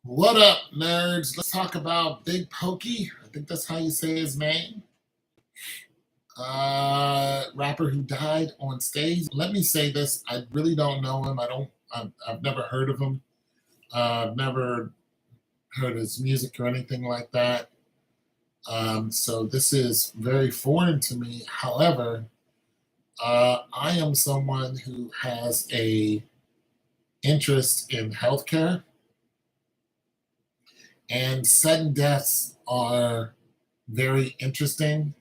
What up, nerds? Let's talk about Big Pokey. I think that's how you say his name. Rapper who died on stage. Let me say this: I really don't know him. I don't. I've never heard of him. I've never heard his music or anything like that. So this is very foreign to me. However, I am someone who has a interest in healthcare, and sudden deaths are very interesting.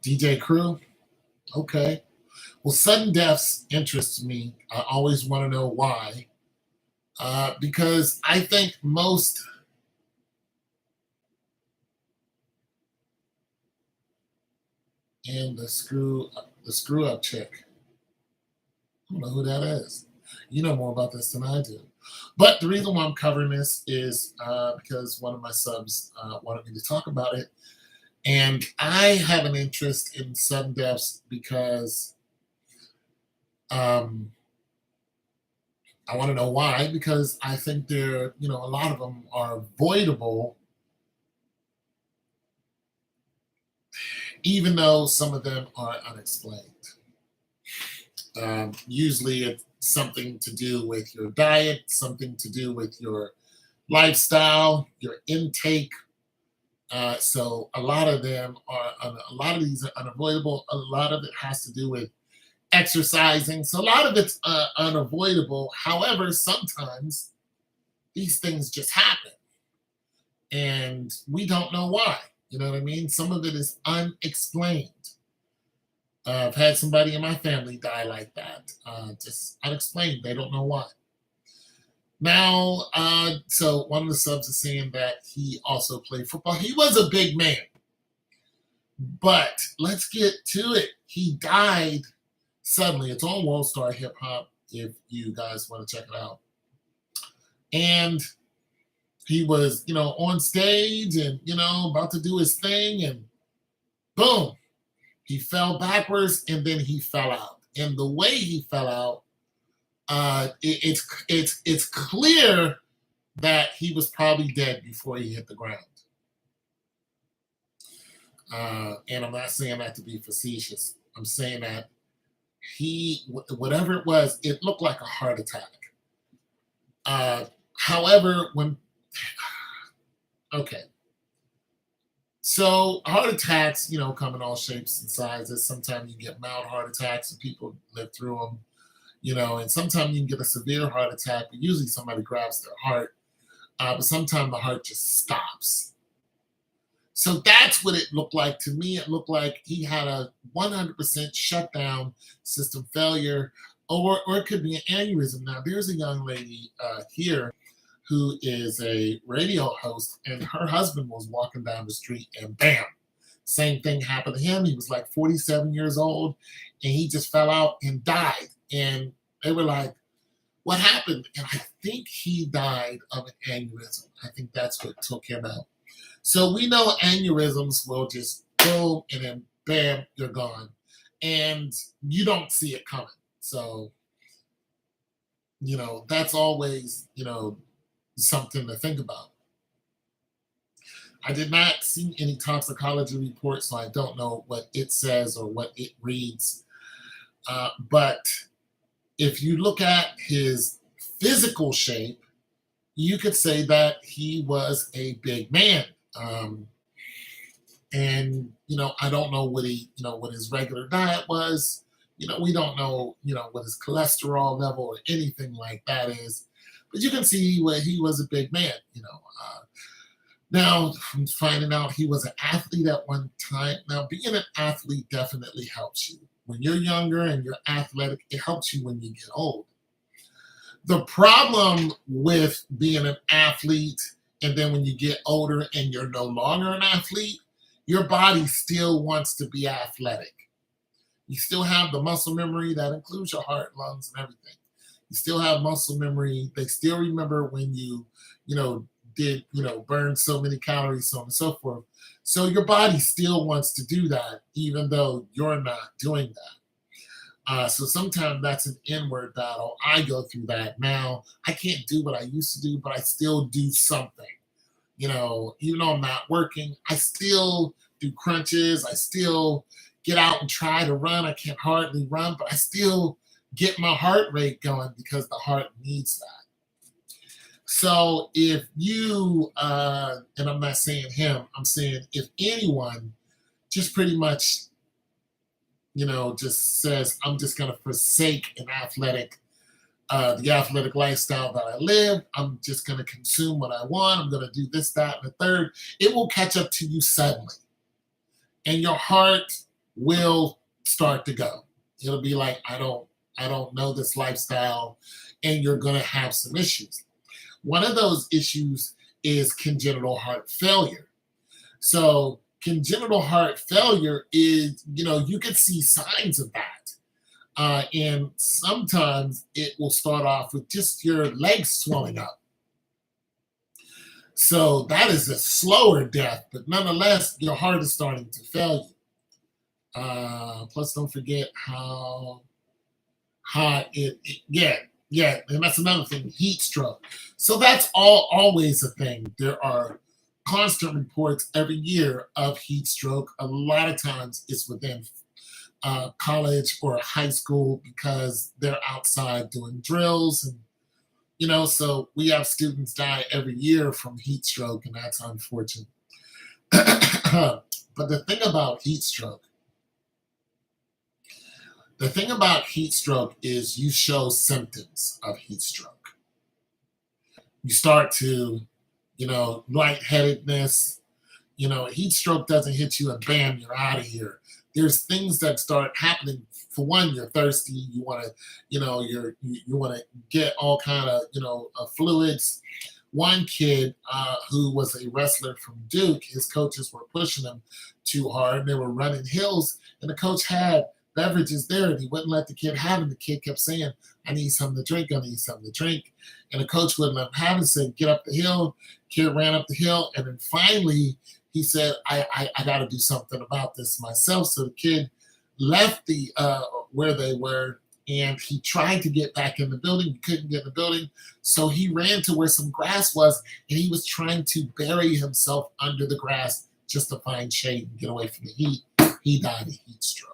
DJ Crew, okay. Well, sudden deaths interest me. I always want to know why. Because I think most and the screw up chick. I don't know who that is. You know more about this than I do. But the reason why I'm covering this is because one of my subs wanted me to talk about it. And I have an interest in sudden deaths because um, I want to know why. Because I think a lot of them are avoidable, even though some of them are unexplained. Usually it's something to do with your diet, something to do with your lifestyle, your intake. So a lot of them a lot of these are unavoidable. A lot of it has to do with exercising. So a lot of it's unavoidable. However, sometimes these things just happen and we don't know why. You know what I mean? Some of it is unexplained. I've had somebody in my family die like that, just unexplained. They don't know why. Now, so one of the subs is saying that he also played football. He was a big man, but let's get to it. He died suddenly. It's on World Star Hip Hop if you guys want to check it out. And he was, on stage and, about to do his thing, and boom, he fell backwards and then he fell out. And the way he fell out, it's clear that he was probably dead before he hit the ground. And I'm not saying that to be facetious. I'm saying that whatever it was, it looked like a heart attack. However, okay. So heart attacks, come in all shapes and sizes. Sometimes you get mild heart attacks and people live through them, and sometimes you can get a severe heart attack, but usually somebody grabs their heart. But sometimes the heart just stops. So that's what it looked like to me. It looked like he had a 100% shutdown, system failure, or it could be an aneurysm. Now, there's a young lady here who is a radio host, and her husband was walking down the street, and bam, same thing happened to him. He was like 47 years old, and he just fell out and died. And they were like, what happened? And I think he died of an aneurysm. I think that's what took him out. So we know aneurysms will just boom, and then bam, you're gone. And you don't see it coming. So, that's always, something to think about. I did not see any toxicology report, so I don't know what it says or what it reads. But if you look at his physical shape, you could say that he was a big man. And I don't know what his regular diet was. We don't know, what his cholesterol level or anything like that is. But you can see where he was a big man. Now, I'm finding out he was an athlete at one time. Now, being an athlete definitely helps you. When you're younger and you're athletic, it helps you when you get old. The problem with being an athlete, and then when you get older and you're no longer an athlete, your body still wants to be athletic. You still have the muscle memory that includes your heart, lungs, and everything. You still have muscle memory. They still remember when you did, burn so many calories, so on and so forth. So your body still wants to do that, even though you're not doing that. So sometimes that's an inward battle. I go through that now. I can't do what I used to do, but I still do something. Even though I'm not working, I still do crunches. I still get out and try to run. I can't hardly run, but I still get my heart rate going because the heart needs that. So if you, and I'm not saying him, I'm saying if anyone just pretty much, just says, I'm just going to forsake the athletic lifestyle that I live. I'm just going to consume what I want. I'm going to do this, that, and the third. It will catch up to you suddenly, and your heart will start to go. It'll be like, I don't know this lifestyle, and you're going to have some issues. One of those issues is congenital heart failure. So congenital heart failure is, you can see signs of that. And sometimes it will start off with just your legs swelling up. So that is a slower death, but nonetheless, your heart is starting to fail you. Plus, don't forget how hot yeah, and that's another thing, heat stroke. So that's always a thing. There are constant reports every year of heat stroke. A lot of times it's within college or high school because they're outside doing drills, and so we have students die every year from heat stroke, and that's unfortunate. But the thing about heat stroke is you show symptoms of heat stroke. You start to, lightheadedness. Heat stroke doesn't hit you and bam, you're out of here. There's things that start happening. For one, you're thirsty. You want to, you want to get all kind of, fluids. One kid who was a wrestler from Duke, his coaches were pushing him too hard. And they were running hills, and the coach had beverages there, and he wouldn't let the kid have them. The kid kept saying, I need something to drink. I need something to drink. And the coach wouldn't let him have it, said, get up the hill. Kid ran up the hill. And then finally, he said, I got to do something about this myself. So the kid left the where they were, and he tried to get back in the building. He couldn't get in the building. So he ran to where some grass was, and he was trying to bury himself under the grass just to find shade and get away from the heat. He died of heat stroke.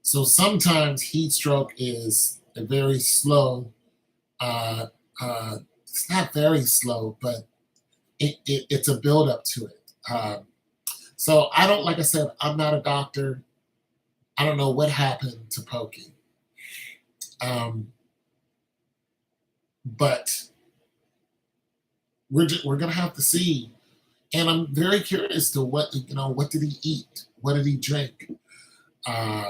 So sometimes heat stroke is a very slow, it's not very slow, but it's a buildup to it. So I don't, like I said, I'm not a doctor. I don't know what happened to Pokey. But we're going to have to see. And I'm very curious to what did he eat? What did he drink?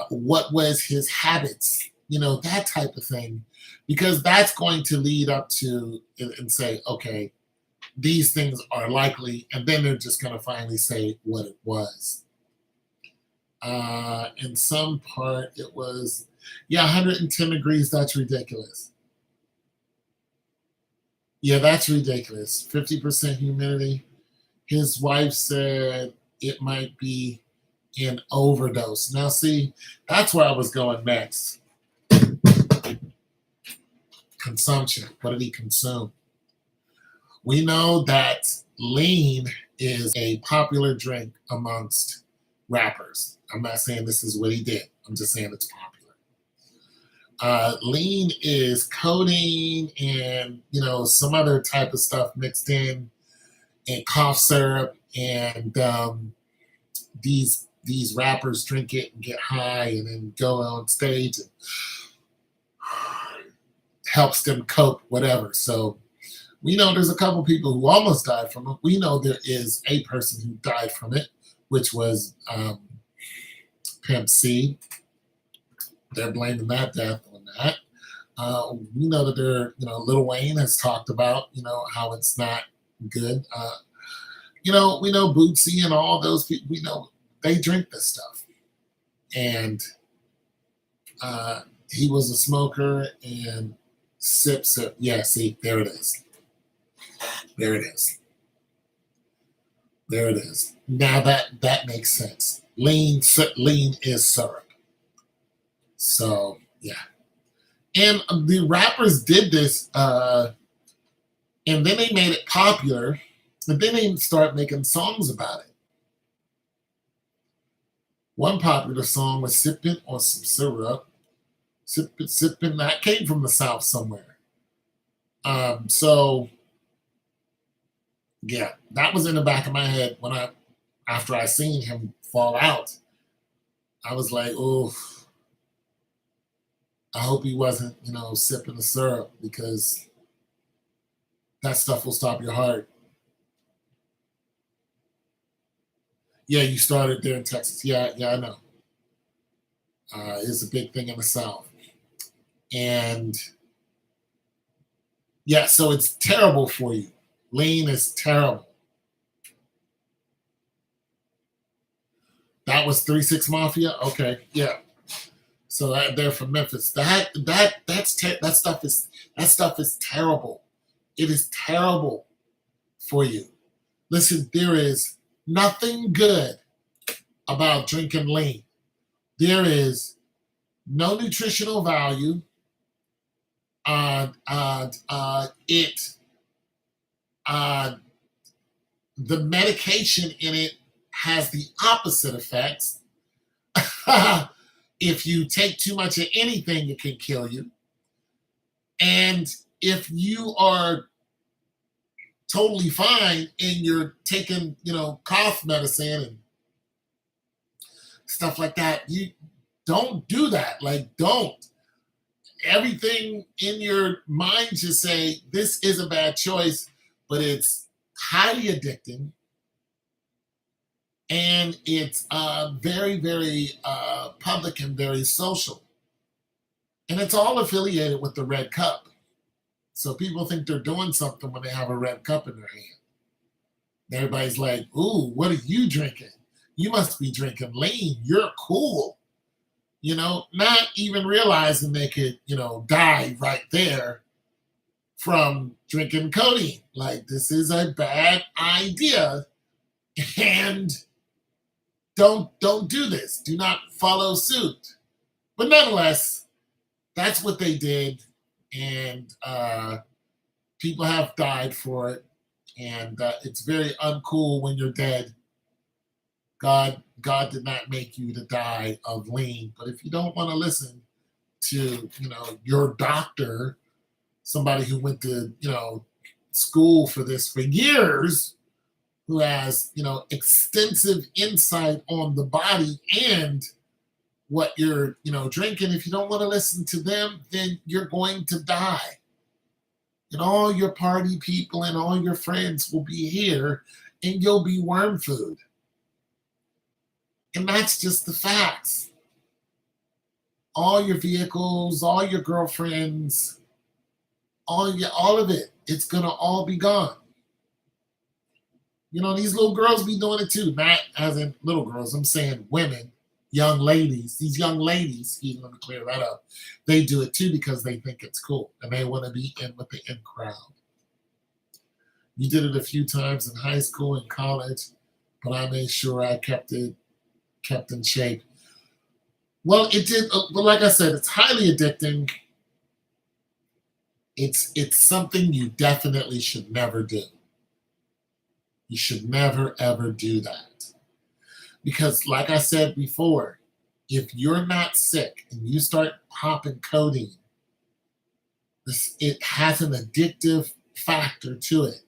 What was his habits? That type of thing. Because that's going to lead up to and say, okay, these things are likely, and then they're just going to finally say what it was. In some part, it was, 110 degrees. That's ridiculous. Yeah, that's ridiculous. 50% humidity. His wife said it might be an overdose. Now, see, that's where I was going next. Consumption. What did he consume? We know that lean is a popular drink amongst rappers. I'm not saying this is what he did. I'm just saying it's popular. Lean is codeine and some other type of stuff mixed in, and cough syrup, and these rappers drink it and get high and then go on stage and helps them cope, whatever. So we know there's a couple people who almost died from it. We know there is a person who died from it, which was Pimp C. They're blaming that death on that. We know that Lil Wayne has talked about, how it's not good. We know Bootsy and all those people, we know they drink this stuff. And he was a smoker and sips it. Yeah, see, there it is. There it is. There it is. Now that makes sense. Lean is syrup. So yeah, and the rappers did this, and then they made it popular, and then they start making songs about it. One popular song was "Sippin' on Some Syrup." Sippin', sippin', that came from the South somewhere. So yeah, that was in the back of my head when after I seen him fall out. I was like, oh, I hope he wasn't, sipping the syrup because that stuff will stop your heart. Yeah, you started there in Texas. Yeah, yeah, I know. It's a big thing in the South. And yeah, so it's terrible for you. Lean is terrible. That was 3 6 Mafia. Okay, yeah. So they're from Memphis. That stuff is terrible. It is terrible for you. Listen, there is nothing good about drinking lean. There is no nutritional value. It uh, the medication in it has the opposite effects. If you take too much of anything, it can kill you. And if you are totally fine and you're taking, cough medicine and stuff like that, you don't do that. Like, don't. Everything in your mind should say this is a bad choice, but it's highly addicting and it's very, very public and very social. And it's all affiliated with the red cup. So people think they're doing something when they have a red cup in their hand. Everybody's like, ooh, what are you drinking? You must be drinking lean. You're cool. Not even realizing they could, die right there from drinking codeine. Like, this is a bad idea. And don't do this. Do not follow suit. But nonetheless, that's what they did. And people have died for it. And it's very uncool when you're dead. God did not make you to die of lean. But if you don't want to listen to, your doctor, somebody who went to, school for this for years, who has, extensive insight on the body and what you're, drinking, if you don't want to listen to them, then you're going to die. And all your party people and all your friends will be here and you'll be worm food. And that's just the facts. All your vehicles, all your girlfriends, all of it, it's gonna all be gone. These little girls be doing it too. Not as in little girls, I'm saying women, young ladies. These young ladies, even let me clear that up. They do it too because they think it's cool and they want to be in with the in crowd. You did it a few times in high school and college, but I made sure I kept in shape. Well, it did. But like I said, it's highly addicting. It's something you definitely should never do. You should never ever do that because, like I said before, if you're not sick and you start popping codeine, it has an addictive factor to it.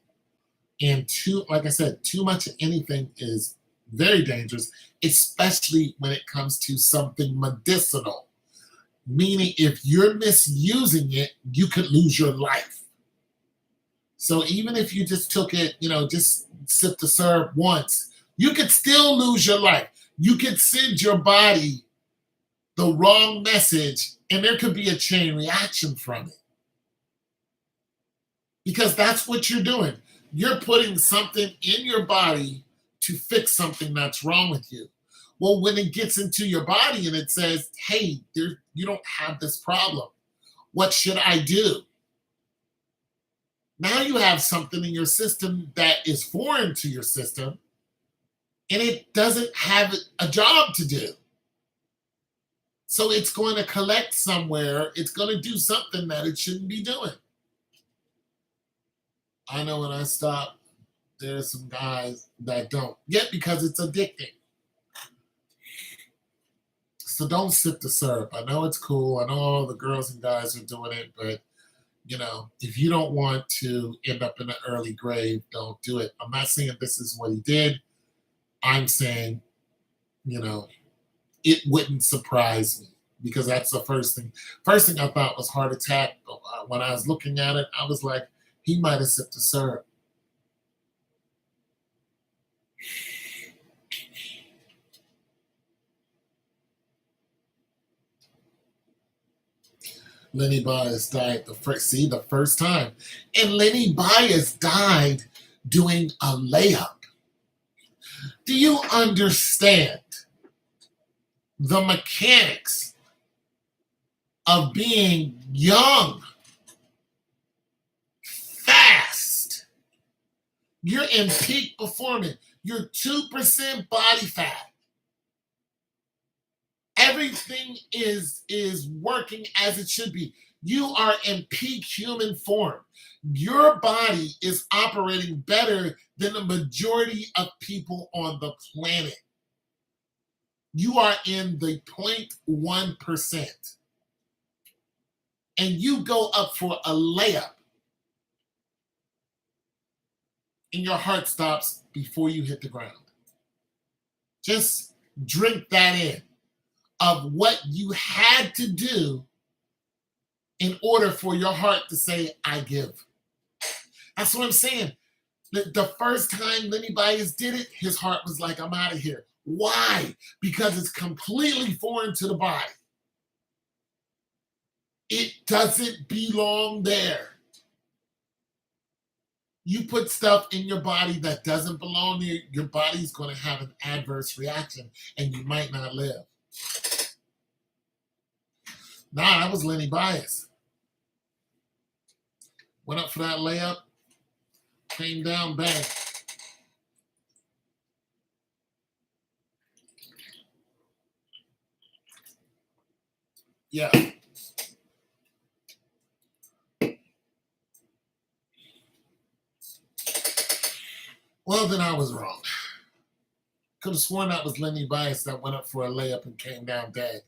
And like I said, too much of anything is very dangerous, especially when it comes to something medicinal. Meaning, if you're misusing it, you could lose your life. So even if you just took it, just sip the syrup once, you could still lose your life. You could send your body the wrong message, and there could be a chain reaction from it. Because that's what you're doing. You're putting something in your body to fix something that's wrong with you. Well, when it gets into your body and it says, hey, you don't have this problem. What should I do? Now you have something in your system that is foreign to your system and it doesn't have a job to do. So it's going to collect somewhere. It's going to do something that it shouldn't be doing. I know when I stop, there's some guys that don't. Yet because it's addicting. So don't sip the syrup. I know it's cool. I know all the girls and guys are doing it, but if you don't want to end up in an early grave, don't do it. I'm not saying this is what he did. I'm saying, you know, it wouldn't surprise me because that's the first thing. First thing I thought was heart attack. But when I was looking at it, I was like, he might have sipped the syrup. Lenny Bias died the first time. And Lenny Bias died doing a layup. Do you understand the mechanics of being young, fast? You're in peak performance. You're 2% body fat. Everything is working as it should be. You are in peak human form. Your body is operating better than the majority of people on the planet. You are in the 0.1%. And you go up for a layup. And your heart stops before you hit the ground. Just drink that in of what you had to do in order for your heart to say, I give. That's what I'm saying. The first time Lenny Bias did it, his heart was like, I'm out of here. Why? Because it's completely foreign to the body. It doesn't belong there. You put stuff in your body that doesn't belong there, your body's going to have an adverse reaction and you might not live. Nah, that was Lenny Bias. Went up for that layup, came down bang. Yeah. Well, then I was wrong. Could have sworn that was Lenny Bias that went up for a layup and came down dead.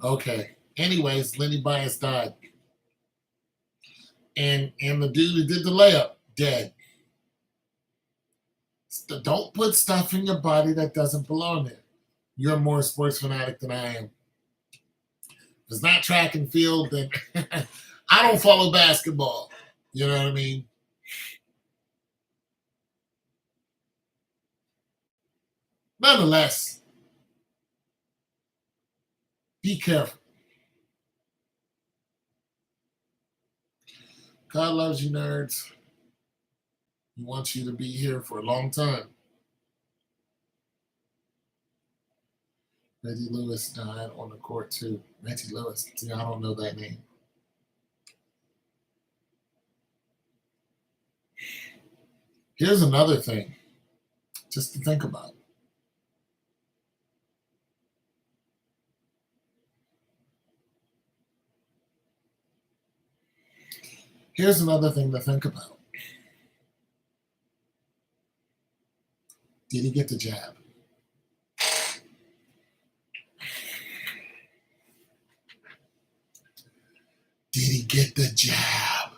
Okay. Anyways, Lenny Bias died. And the dude who did the layup, dead. Don't put stuff in your body that doesn't belong there. You're more sports fanatic than I am. If it's not track and field, then I don't follow basketball. You know what I mean? Nonetheless, be careful. God loves you, nerds. He wants you to be here for a long time. Reggie Lewis died on the court too. Reggie Lewis. See, I don't know that name. Here's another thing, just to think about. Here's another thing to think about. Did he get the jab? Did he get the jab?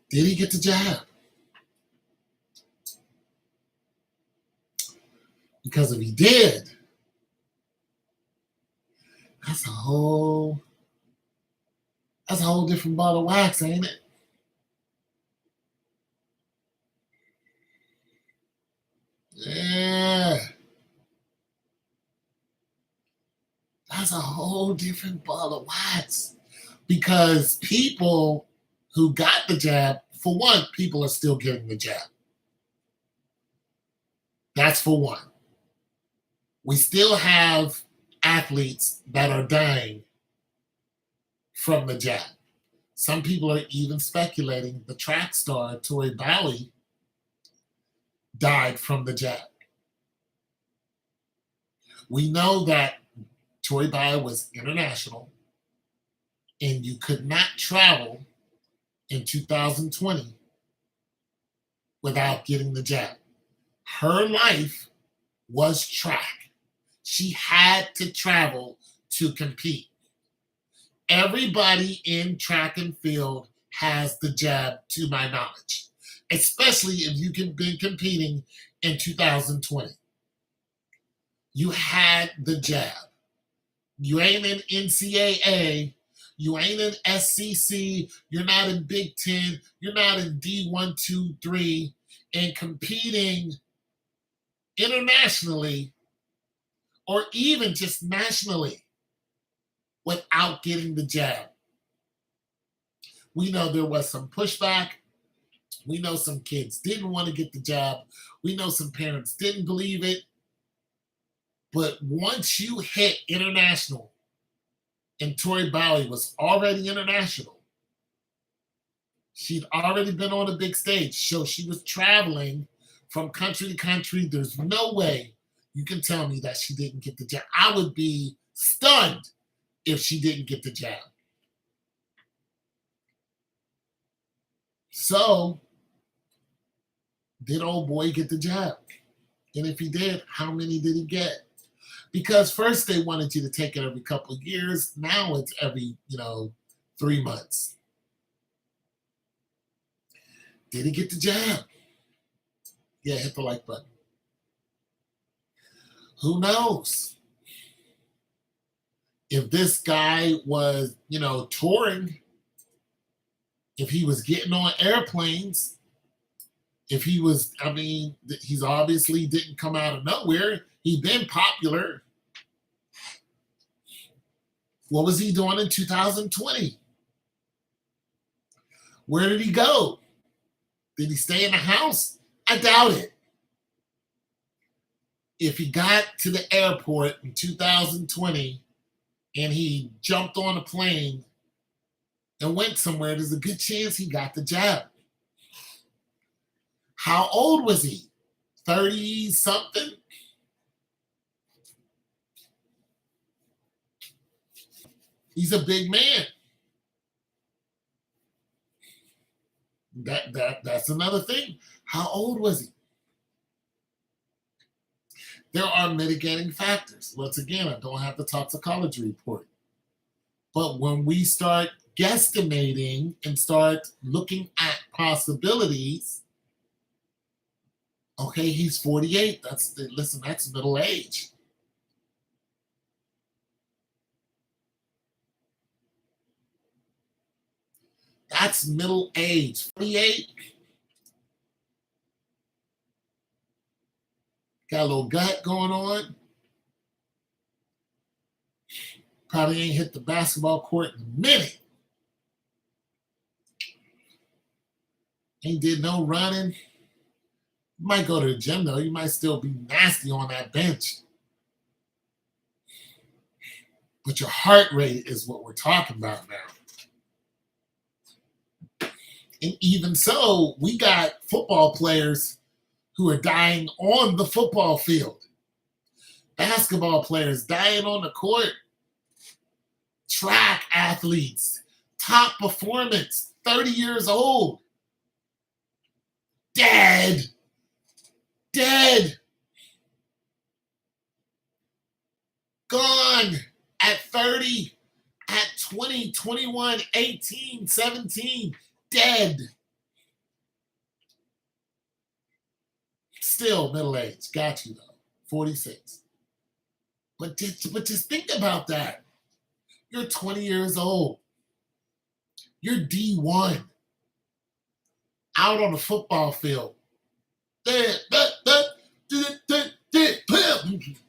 Did he get the jab? Because if he did, that's a whole different ball of wax, ain't it? Yeah. That's a whole different ball of wax. Because people who got the jab, for one, people are still getting the jab. That's for one. We still have athletes that are dying from the jab. Some people are even speculating the track star Tori Bowie died from the jab. We know that Tori Bowie was international, and you could not travel in 2020 without getting the jab. Her life was track. She had to travel to compete. Everybody in track and field has the jab, to my knowledge, especially if you've been competing in 2020. You had the jab. You ain't in NCAA. You ain't in SEC. You're not in Big Ten. You're not in D1, 2, 3. And competing internationally or even just nationally without getting the jab. We know there was some pushback. We know some kids didn't want to get the jab. We know some parents didn't believe it. But once you hit international, and Tori Bowie was already international, she'd already been on a big stage, so she was traveling from country to country. There's no way you can tell me that she didn't get the jab. I would be stunned if she didn't get the jab. So, did old boy get the jab? And if he did, how many did he get? Because first they wanted you to take it every couple of years. Now it's every, 3 months. Did he get the jab? Yeah, hit the like button. Who knows? If this guy was, touring, if he was getting on airplanes, if he was, he's obviously didn't come out of nowhere. He'd been popular. What was he doing in 2020? Where did he go? Did he stay in the house? I doubt it. If he got to the airport in 2020 and he jumped on a plane and went somewhere, there's a good chance he got the jab. How old was he? 30 something? He's a big man. That's another thing. How old was he? There are mitigating factors. Once again, I don't have the toxicology report. But when we start guesstimating and start looking at possibilities, okay, he's 48. That's middle age. That's middle age. 48. Got a little gut going on. Probably ain't hit the basketball court in a minute. Ain't did no running. You might go to the gym though. You might still be nasty on that bench. But your heart rate is what we're talking about now. And even so, we got football players who are dying on the football field. Basketball players dying on the court. Track athletes, top performance, 30 years old. Dead. Gone at 30, at 20, 21, 18, 17. Dead. Still middle age. Got you though. 46. But just think about that. You're 20 years old. You're D1. Out on the football field.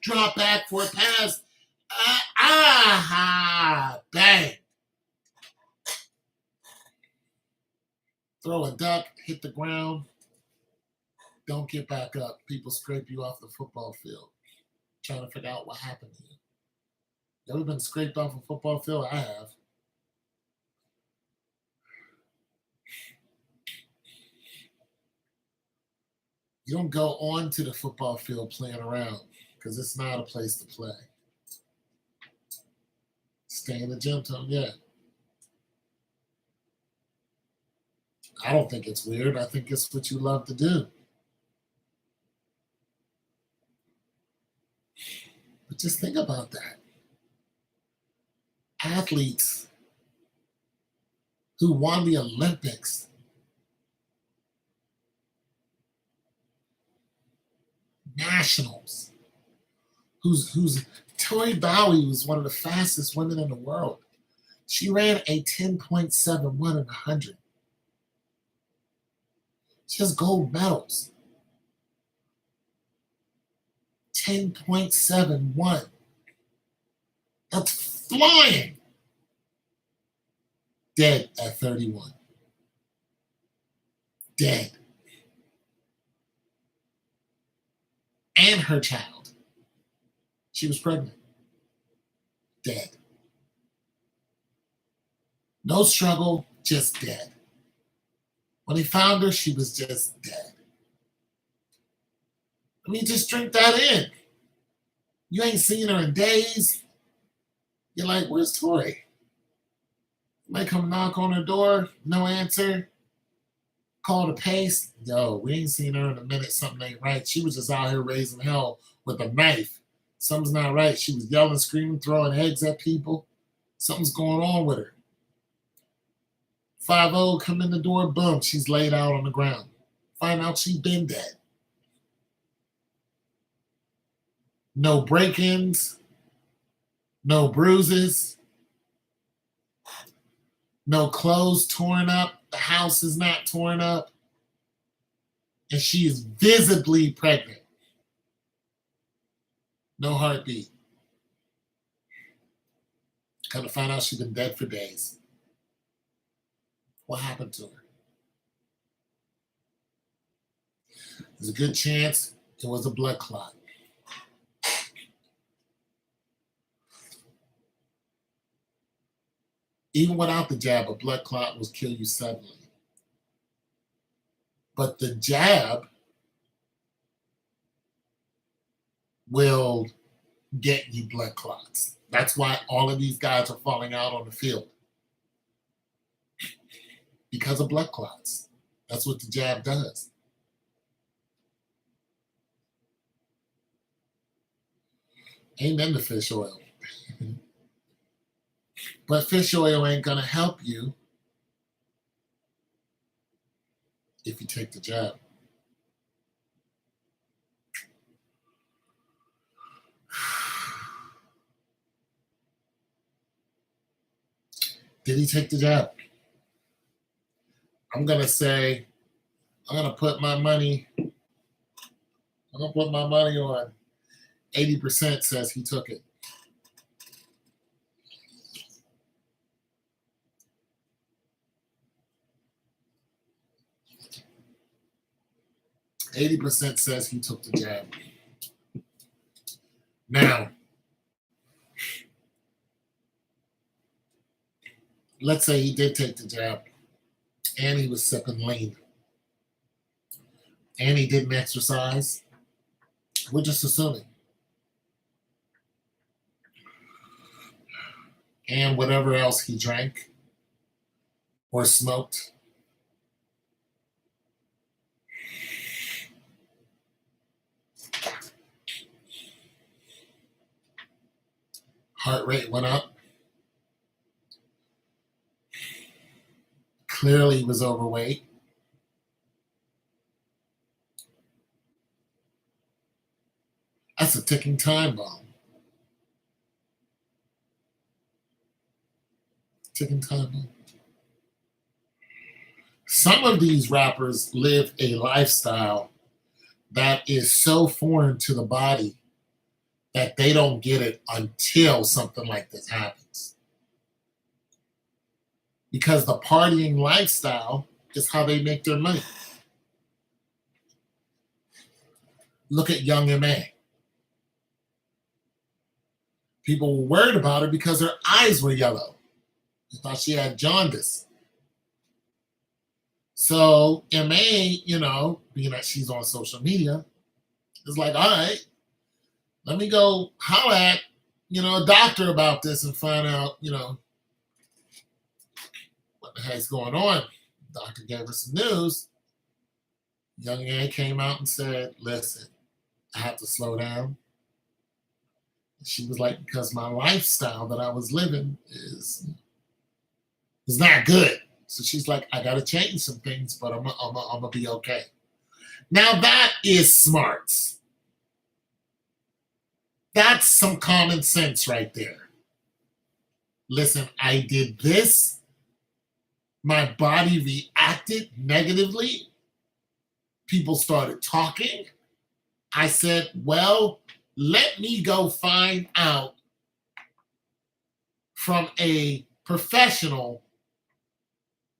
Drop back for a pass. Bang. Throw a duck, hit the ground. Don't get back up. People scrape you off the football field. Trying to figure out what happened to you. You ever been scraped off a football field? I have. You don't go on to the football field playing around because it's not a place to play. Stay in the gym time, yeah. I don't think it's weird. I think it's what you love to do. But just think about that. Athletes who won the Olympics, nationals, who's Tori Bowie was one of the fastest women in the world. She ran a 10.71 in 100. She has gold medals. 10.71. That's flying. Dead at 31. Dead. And her child. She was pregnant. Dead. No struggle, just dead. When they found her, she was just dead. I mean, just drink that in. You ain't seen her in days. You're like, where's Tori? You might come knock on her door, no answer. Call the pace. Yo, we ain't seen her in a minute. Something ain't right. She was just out here raising hell with a knife. Something's not right. She was yelling, screaming, throwing eggs at people. Something's going on with her. 5-0, come in the door, boom, she's laid out on the ground. Find out she's been dead. No break-ins, no bruises, no clothes torn up, the house is not torn up, and she is visibly pregnant. No heartbeat. Come to find out she's been dead for days. What happened to her? There's a good chance it was a blood clot. Even without the jab, a blood clot will kill you suddenly. But the jab will get you blood clots. That's why all of these guys are falling out on the field. Because of blood clots. That's what the jab does. Amen to fish oil. But fish oil ain't going to help you if you take the jab. Did he take the jab? I'm going to say, I'm going to put my money on 80% says he took it. %, says he took the jab. Now, let's say he did take the jab and he was sipping lean and he didn't exercise. We're just assuming. And whatever else he drank or smoked. Heart rate went up. Clearly he was overweight. That's a ticking time bomb. Ticking time bomb. Some of these rappers live a lifestyle that is so foreign to the body that they don't get it until something like this happens. Because the partying lifestyle is how they make their money. Look at Young M.A. People were worried about her because her eyes were yellow. They thought she had jaundice. So MA, being that she's on social media, is like, all right, let me go holler at, a doctor about this and find out, what the heck's going on. Doctor gave her some news. Young A came out and said, listen, I have to slow down. She was like, because my lifestyle that I was living is not good. So she's like, I gotta change some things, but I'm gonna be okay. Now that is smart. That's some common sense right there. Listen, I did this. My body reacted negatively. People started talking. I said, well, let me go find out from a professional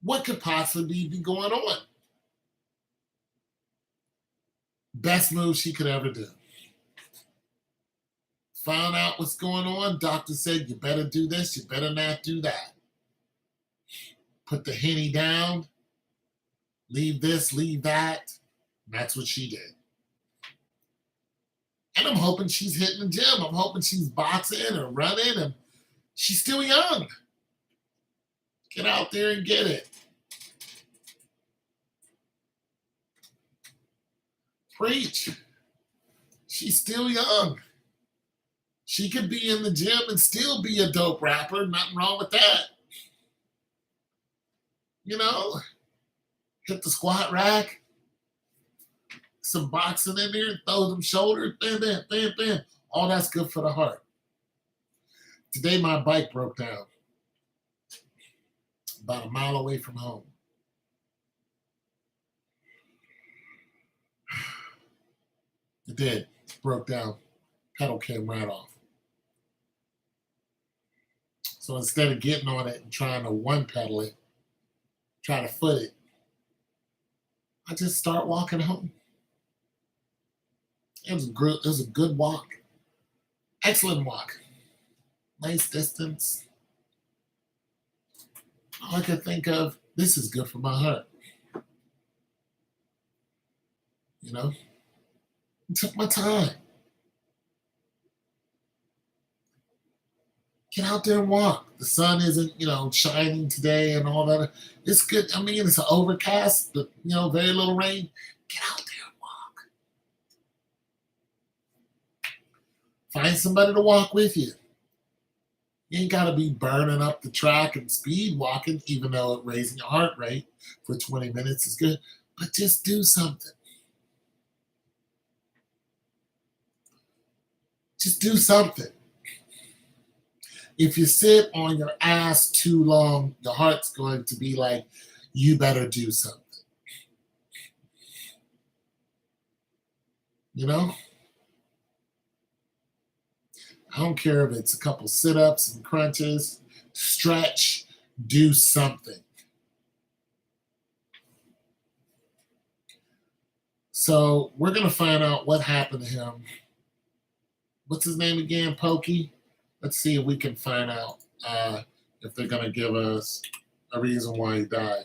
what could possibly be going on. Best move she could ever do. Found out what's going on. Doctor said, you better do this, you better not do that. Put the Henny down, leave this, leave that. And that's what she did. And I'm hoping she's hitting the gym. I'm hoping she's boxing or running, and she's still young. Get out there and get it. Preach. She's still young. She could be in the gym and still be a dope rapper. Nothing wrong with that. Hit the squat rack, some boxing in there, throw them shoulders, bam, bam, bam, bam. All that's good for the heart. Today, my bike broke down about a mile away from home. It did. It broke down. Pedal came right off. So instead of getting on it and trying to one pedal it, try to foot it, I just start walking home. It was a good walk. Excellent walk. Nice distance. All I could think of, this is good for my heart. I took my time. Get out there and walk. The sun isn't, shining today and all that. It's good. I mean, it's an overcast, but, very little rain. Get out there and walk. Find somebody to walk with you. You ain't got to be burning up the track and speed walking, even though raising your heart rate for 20 minutes is good. But just do something. Just do something. If you sit on your ass too long, your heart's going to be like, you better do something. I don't care if it's a couple sit-ups and crunches, stretch, do something. So we're going to find out what happened to him. What's his name again? Pokey? Let's see if we can find out if they're going to give us a reason why he died.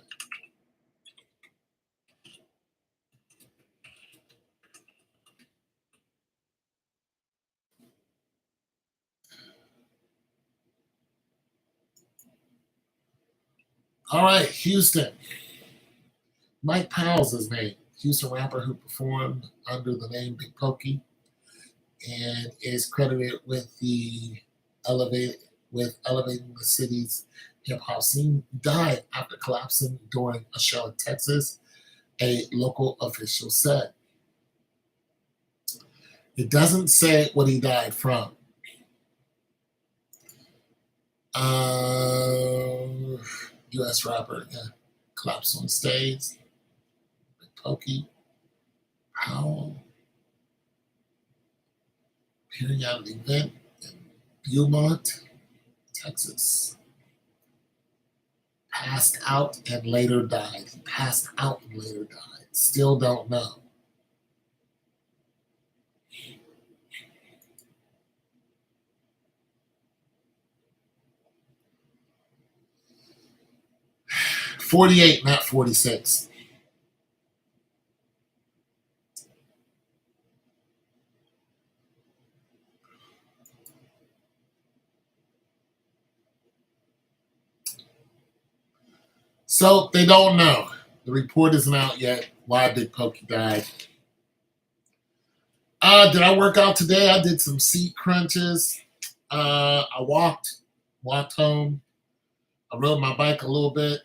All right, Houston. Mike Powell's his name. Houston rapper who performed under the name Big Pokey and is credited with elevating the city's hip hop scene, died after collapsing during a show in Texas, a local official said. It doesn't say what he died from. U.S. rapper collapsed on stage. Big Pokey, Powell, appearing at an event in Beaumont, Texas. Passed out and later died. He passed out and later died. Still don't know. "48, not 46. So they don't know. The report isn't out yet why Big Pokey died. Did I work out today? I did some seat crunches. I walked home. I rode my bike a little bit.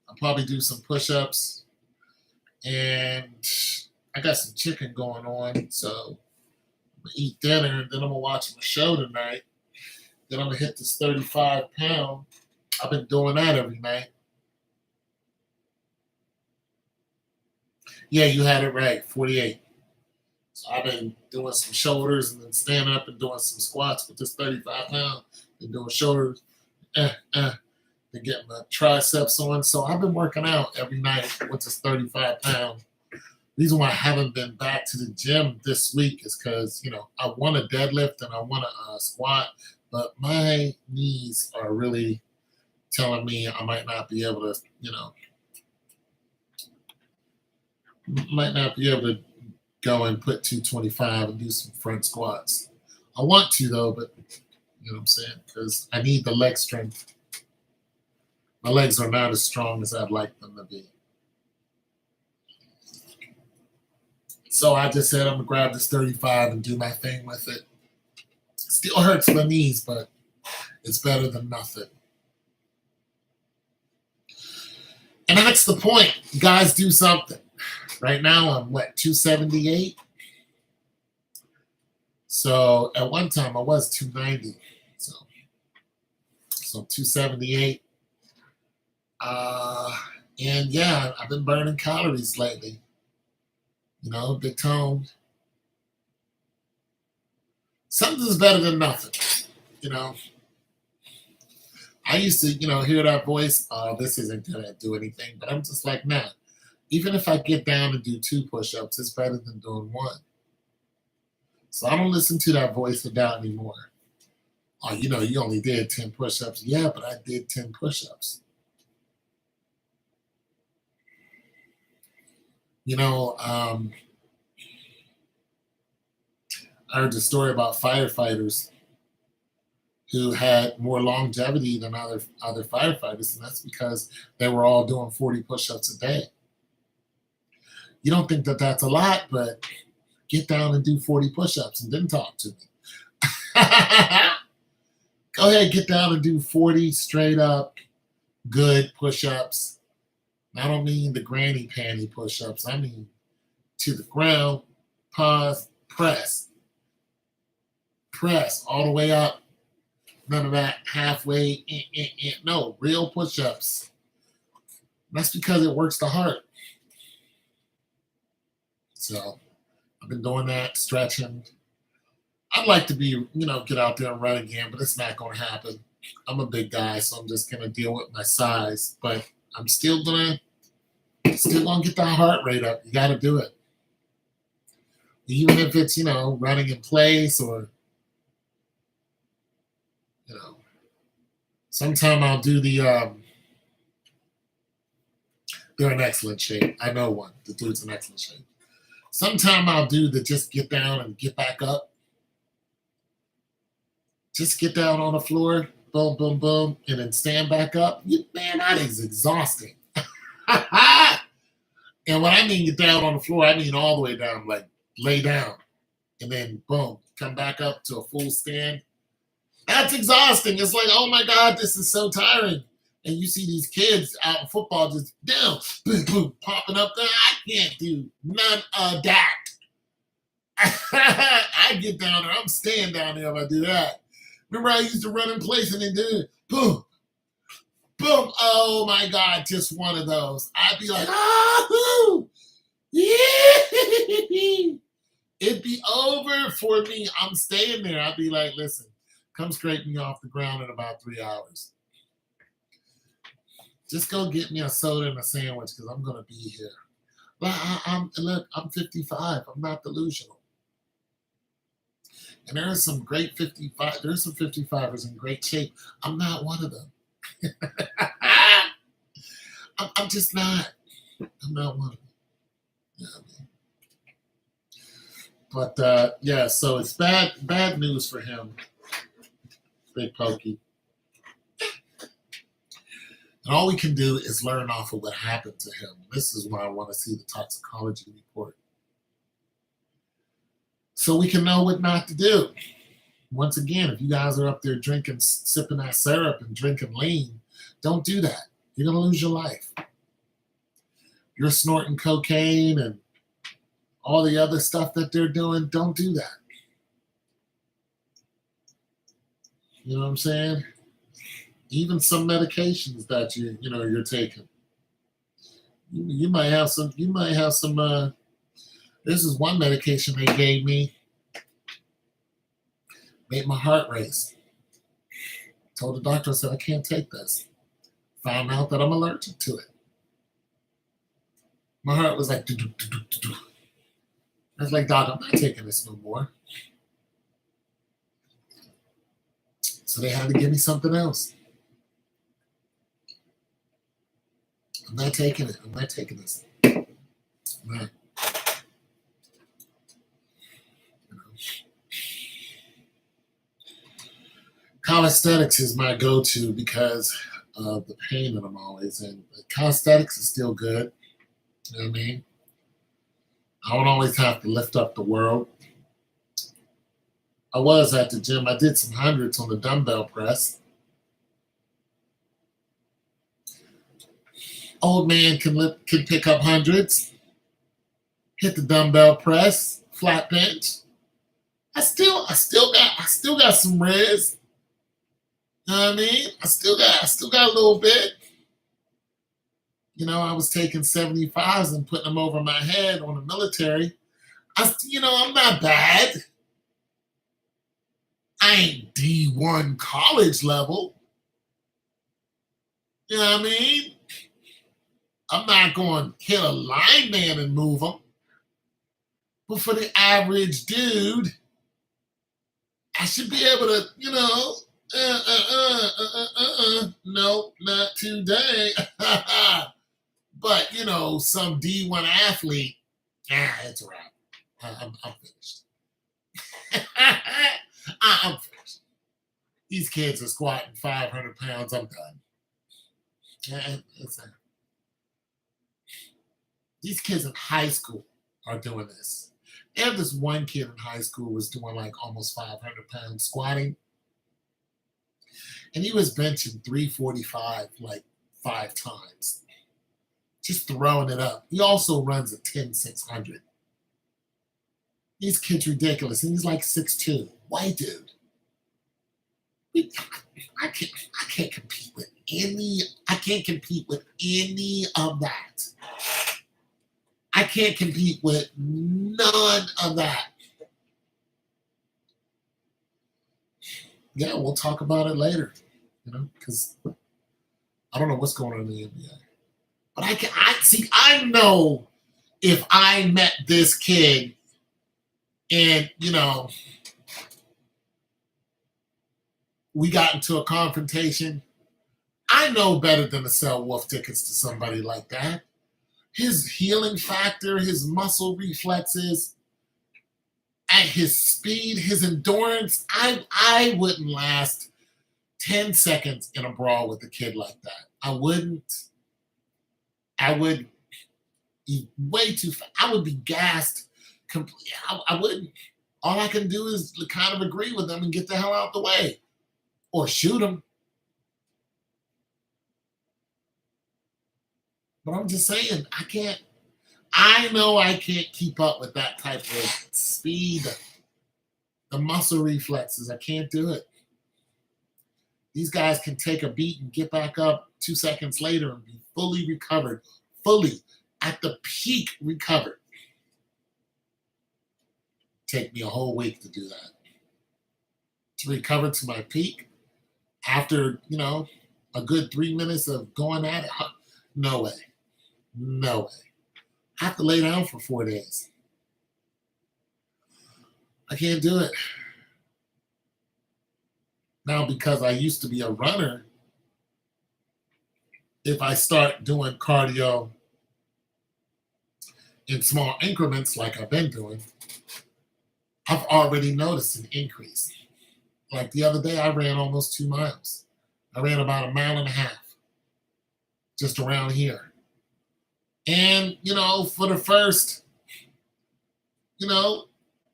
I'll probably do some push-ups. And I got some chicken going on, so I'm gonna eat dinner, and then I'm gonna watch my show tonight. Then I'm gonna hit this 35 pound. I've been doing that every night. Yeah, you had it right, 48. So I've been doing some shoulders and then standing up and doing some squats with this 35 pound. Been doing shoulders, then getting my triceps on. So I've been working out every night with this 35 pound. Reason why I haven't been back to the gym this week is because I want to deadlift and I want to squat, but my knees are really telling me I might not be able to, might not be able to go and put 225 and do some front squats. I want to though, but you know what I'm saying? Because I need the leg strength. My legs are not as strong as I'd like them to be. So I just said I'm gonna grab this 35 and do my thing with it. Still hurts my knees, but it's better than nothing. And that's the point. You guys do something. Right now I'm 278. So at one time I was 290. So 278. And yeah, I've been burning calories lately. Big tone. Something's better than nothing. I used to, hear that voice, oh, this isn't gonna do anything. But I'm just like, nah. Even if I get down and do 2 push-ups, it's better than doing 1. So I don't listen to that voice of doubt anymore. Oh, you only did 10 push-ups. Yeah, but I did 10 push-ups. I heard the story about firefighters who had more longevity than other firefighters, and that's because they were all doing 40 push-ups a day. You don't think that that's a lot, but get down and do 40 push-ups and then talk to me. Go ahead, get down and do 40 straight up good push-ups. I don't mean the granny panty push-ups. I mean to the ground, pause, press. Press all the way up. None of that halfway. No, real push-ups. That's because it works the heart. So I've been doing that, stretching. I'd like to be, get out there and run again, but it's not going to happen. I'm a big guy, so I'm just going to deal with my size. But I'm still gonna get that heart rate up. You got to do it. Even if it's, running in place or, sometime I'll do the, they're in excellent shape. I know one. The dude's in excellent shape. Sometime I'll do the just get down and get back up. Just get down on the floor, boom, boom, boom, and then stand back up. Man, that is exhausting. And when I mean get down on the floor, I mean all the way down, like lay down, and then boom, come back up to a full stand. That's exhausting. It's like, oh my God, this is so tiring. And you see these kids out in football just down, boom, boom, popping up there. I can't do none of that. I get down there. I'm staying down there if I do that. Remember I used to run in place and then do it. Boom, boom. Oh my God, just one of those. I'd be like, ah, yeah. It'd be over for me. I'm staying there. I'd be like, listen, come scrape me off the ground in about 3 hours. Just go get me a soda and a sandwich because I'm going to be here. Look, I'm 55. I'm not delusional. And there are some great 55. There's some 55ers in great shape. I'm not one of them. I'm just not. I'm not one of them. Yeah, but yeah, so it's bad news for him. Big Pokey. And all we can do is learn off of what happened to him. This is why I want to see the toxicology report. So we can know what not to do. Once again, if you guys are up there drinking, sipping that syrup and drinking lean, don't do that. You're going to lose your life. You're snorting cocaine and all the other stuff that they're doing. Don't do that. You know what I'm saying? Even some medications that you're taking. You might have some. This is one medication they gave me. Made my heart race. Told the doctor, I said, I can't take this. Found out that I'm allergic to it. My heart was like, do-do-do-do-do-do. I was like, Doc, I'm not taking this no more. So they had to give me something else. I'm not taking it. I'm not taking this. Not. Calisthenics is my go-to because of the pain that I'm always in. But calisthenics is still good. You know what I mean? I don't always have to lift up the world. I was at the gym. I did some hundreds on the dumbbell press. Old man can pick up hundreds. Hit the dumbbell press, flat bench. I still got some res. You know what I mean? I still got a little bit. I was taking 75s and putting them over my head on the military. I'm not bad. I ain't D1 college level. You know what I mean? I'm not going to hit a lineman and move him. But for the average dude, I should be able to, no, not today. But, some D1 athlete, it's a wrap. I'm finished. I'm finished. These kids are squatting 500 pounds. I'm done. These kids in high school are doing this. They have this one kid in high school was doing like almost 500 pounds squatting. And he was benching 345 like 5 times. Just throwing it up. He also runs a 10-600. These kids ridiculous. And he's like 6'2". White dude. I can't compete with any of that. I can't compete with none of that. Yeah, we'll talk about it later, because I don't know what's going on in the NBA. But I know if I met this kid and, we got into a confrontation, I know better than to sell wolf tickets to somebody like that. His healing factor, his muscle reflexes, at his speed, his endurance, I wouldn't last 10 seconds in a brawl with a kid like that. I wouldn't. I would be way too fast. I would be gassed completely. I wouldn't. All I can do is kind of agree with them and get the hell out the way. Or shoot them. But I'm just saying, I know I can't keep up with that type of speed. The muscle reflexes, I can't do it. These guys can take a beat and get back up 2 seconds later and be fully recovered, fully at the peak recovered. Take me a whole week to do that. To recover to my peak after, a good 3 minutes of going at it, no way. No way. I have to lay down for 4 days. I can't do it. Now, because I used to be a runner, if I start doing cardio in small increments like I've been doing, I've already noticed an increase. Like the other day, I ran almost 2 miles. I ran about a mile and a half just around here. And, for the first, you know,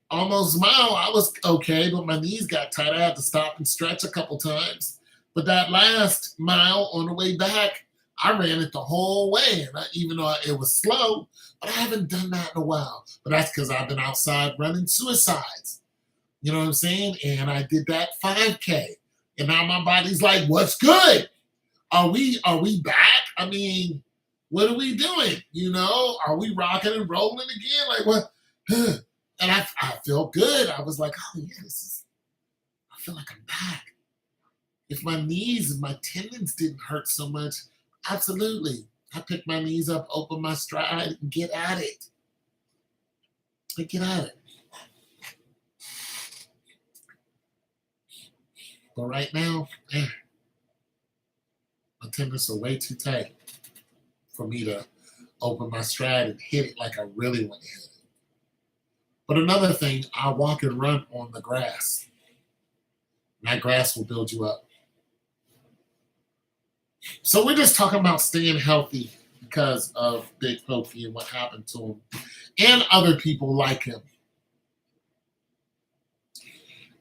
almost mile, I was okay, but my knees got tight. I had to stop and stretch a couple times. But that last mile on the way back, I ran it the whole way. And even though it was slow, but I haven't done that in a while. But that's because I've been outside running suicides. You know what I'm saying? And I did that 5K. And now my body's like, what's good? Are we back? I mean, what are we doing? Are we rocking and rolling again? Like what? And I feel good. I was like, oh yeah, I feel like I'm back. If my knees and my tendons didn't hurt so much, absolutely. I pick my knees up, open my stride, and get at it. Get at it. But right now, my tendons are way too tight for me to open my stride and hit it like I really want to hit it. But another thing, I walk and run on the grass. And that grass will build you up. So we're just talking about staying healthy because of Big Pokey and what happened to him and other people like him.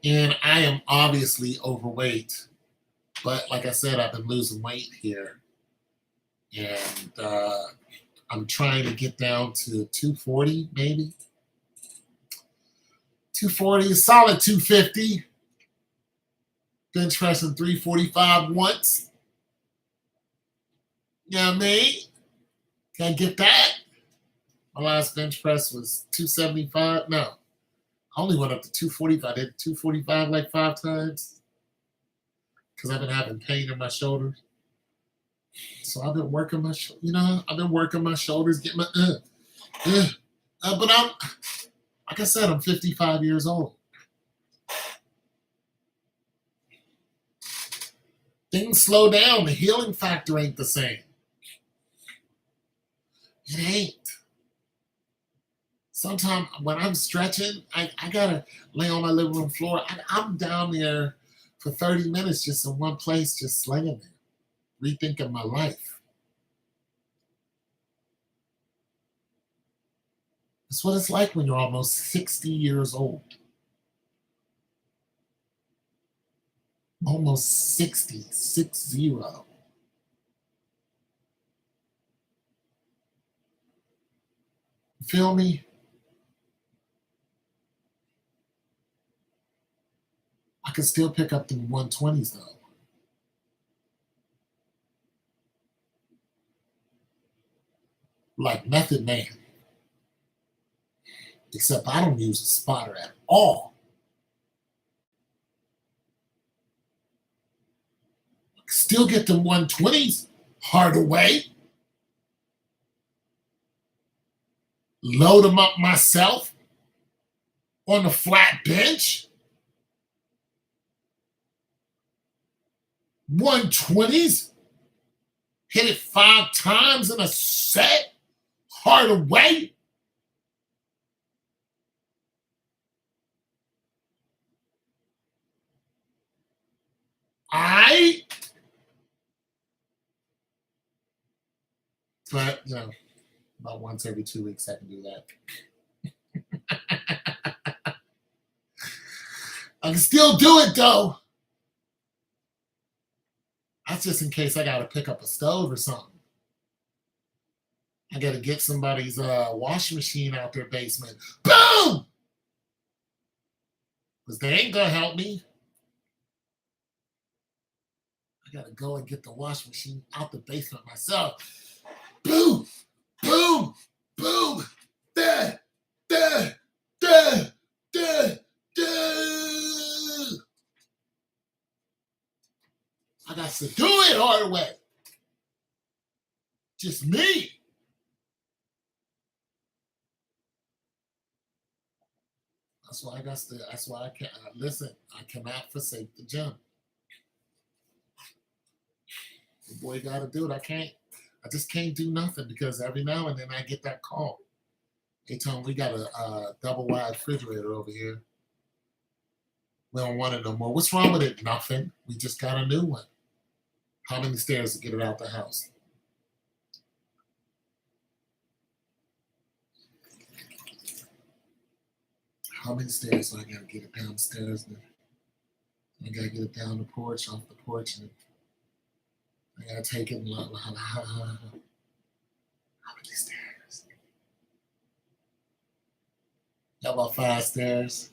And I am obviously overweight. But like I said, I've been losing weight here. And I'm trying to get down to 240 maybe. 240, solid 250. Bench pressing 345 once. You know what I mean? Can I get that? My last bench press was 275. No, I only went up to 245. I did 245 like 5 times because I've been having pain in my shoulders. So I've been working I've been working my shoulders, getting my but I'm, like I said, I'm 55 years old. Things slow down. The healing factor ain't the same. It ain't. Sometimes when I'm stretching, I gotta lay on my living room floor. I'm down there for 30 minutes just in one place, just laying there, rethinking my life. That's what it's like when you're almost 60 years old. Almost 60, 60. Feel me? I can still pick up the 120s though. Like Method Man. Except I don't use a spotter at all. Still get the 120s hard away. Load them up myself on the flat bench. 120s. Hit it 5 times in a set. Hard away. I. But, about once every 2 weeks I can do that. I can still do it though. That's just in case I got to pick up a stove or something. I got to get somebody's washing machine out their basement. Boom! Because they ain't going to help me. I got to go and get the washing machine out the basement myself. Boom! Boom! Boom! Da! Da! Da! Da! Da! I got to do it hard way. Just me. That's why I can't listen. I cannot forsake the gym. The boy got to do it. I just can't do nothing because every now and then I get that call. They tell me we got a double wide refrigerator over here. We don't want it no more. What's wrong with it? Nothing. We just got a new one. How many stairs to get it out the house? How many stairs do I gotta get it downstairs? And I gotta get it down the porch, off the porch, and I gotta take it. How many stairs? Got about 5 stairs.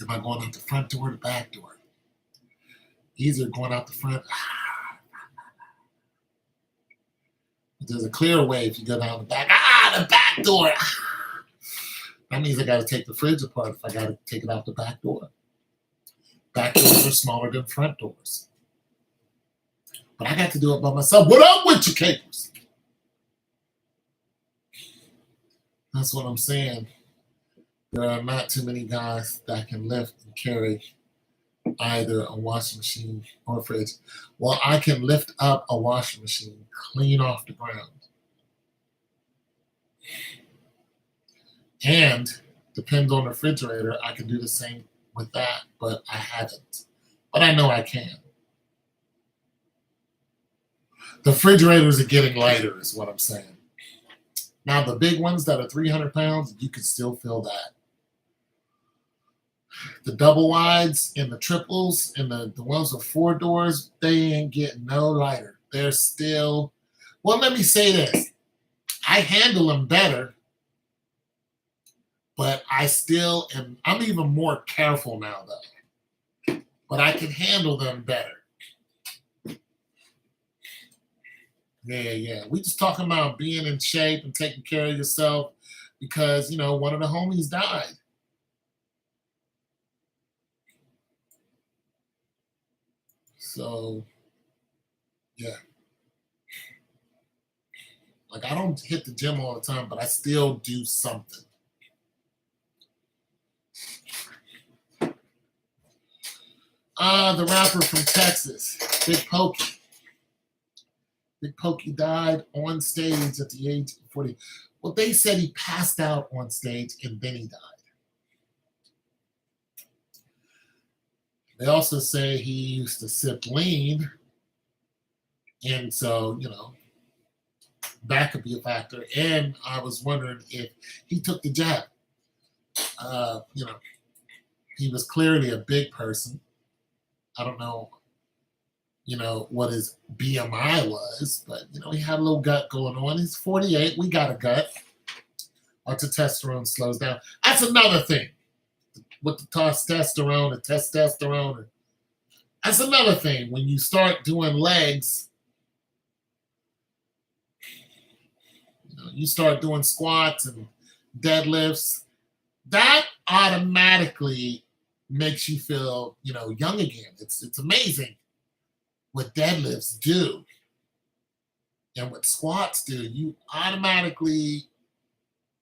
Am I going out the front door or the back door? Easier going out the front. But there's a clear way if you go down the back. The back door. That means I got to take the fridge apart if I got to take it out the back door. Back doors are smaller than front doors. But I got to do it by myself. What up with your capers? That's what I'm saying. There are not too many guys that can lift and carry either a washing machine or a fridge. Well, I can lift up a washing machine clean off the ground. And depends on the refrigerator, I can do the same with that, but I haven't. But I know I can. The refrigerators are getting lighter, is what I'm saying. Now, the big ones that are 300 pounds, you can still fill that. The double wides and the triples and the ones with 4 doors, they ain't getting no lighter. They're still, well, let me say this. I handle them better, but I still am, I'm even more careful now, though. But I can handle them better. Yeah. We just talking about being in shape and taking care of yourself because, you know, one of the homies died. So, yeah. Like, I don't hit the gym all the time, but I still do something. The rapper from Texas, Big Pokey. Big Pokey died on stage at the age of 40. Well, they said he passed out on stage and then he died. They also say he used to sip lean. And so, you know, that could be a factor. And I was wondering if he took the jab. You know, he was clearly a big person. I don't know, you know, what his BMI was, but, you know, he had a little gut going on. He's 48. We got a gut. Our testosterone slows down. That's another thing. With the testosterone. That's another thing. When you start doing legs, you know, you start doing squats and deadlifts, that automatically makes you feel, you know, young again. It's amazing what deadlifts do and what squats do. You automatically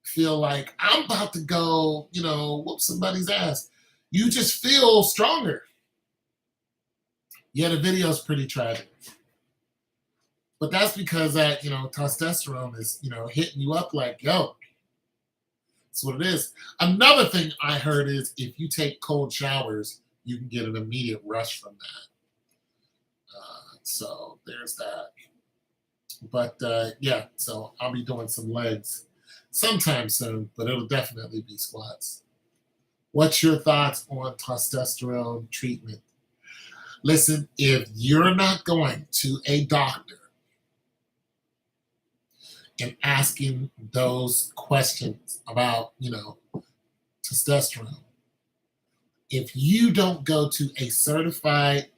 feel like I'm about to go, you know, whoop somebody's ass. You just feel stronger. Yeah, the video's pretty tragic. But that's because that, you know, testosterone is, you know, hitting you up like, yo, that's what it is. Another thing I heard is if you take cold showers, you can get an immediate rush from that. So there's that. But yeah, so I'll be doing some legs sometime soon, but it'll definitely be squats. What's your thoughts on testosterone treatment? Listen, if you're not going to a doctor and asking those questions about, you know, testosterone, if you don't go to a certified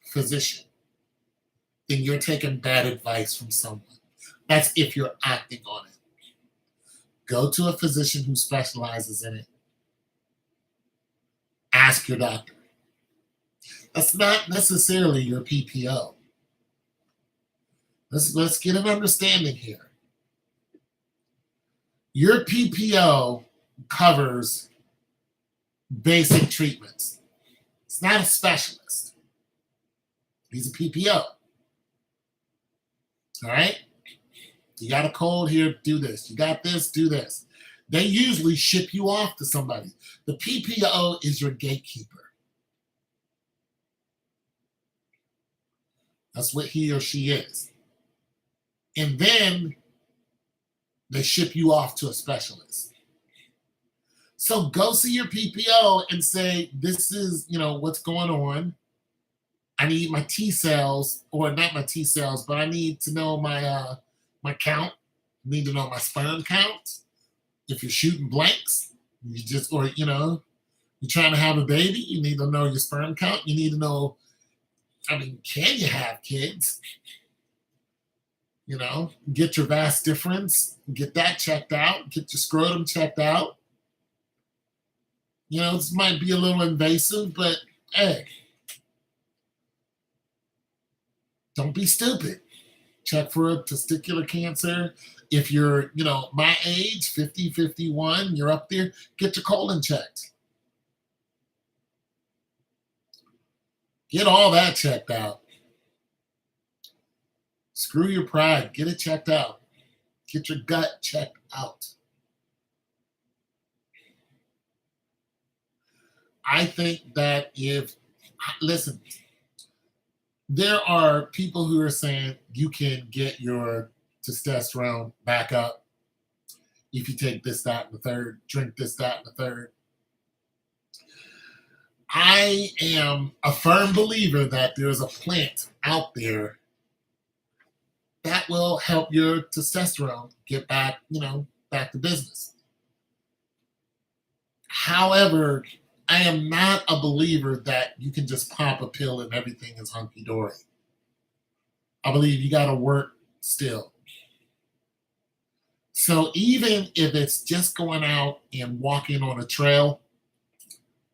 physician, then you're taking bad advice from someone. That's if you're acting on it. Go to a physician who specializes in it. Ask your doctor. That's not necessarily your PPO. Let's get an understanding here. Your PPO covers basic treatments. It's not a specialist. He's a PPO. All right? You got a cold here, do this. You got this, do this. They usually ship you off to somebody. The PPO is your gatekeeper. That's what he or she is. And then they ship you off to a specialist. So go see your PPO and say, this is, what's going on. I need my T cells, or not my T cells, but I need to know my count. I need to know my sperm count. If you're shooting blanks, you're trying to have a baby, you need to know your sperm count. You need to know, can you have kids? Get your vas difference, get that checked out, get your scrotum checked out. This might be a little invasive, but hey, don't be stupid. Check for a testicular cancer. If you're, my age, 50, 51, you're up there, get your colon checked. Get all that checked out. Screw your pride. Get it checked out. Get your gut checked out. I think that listen, there are people who are saying you can get your testosterone back up if you take this, that, and the third, drink this, that, and the third. I am a firm believer that there's a plant out there that will help your testosterone get back, back to business. However, I am not a believer that you can just pop a pill and everything is hunky-dory. I believe you got to work still. So even if it's just going out and walking on a trail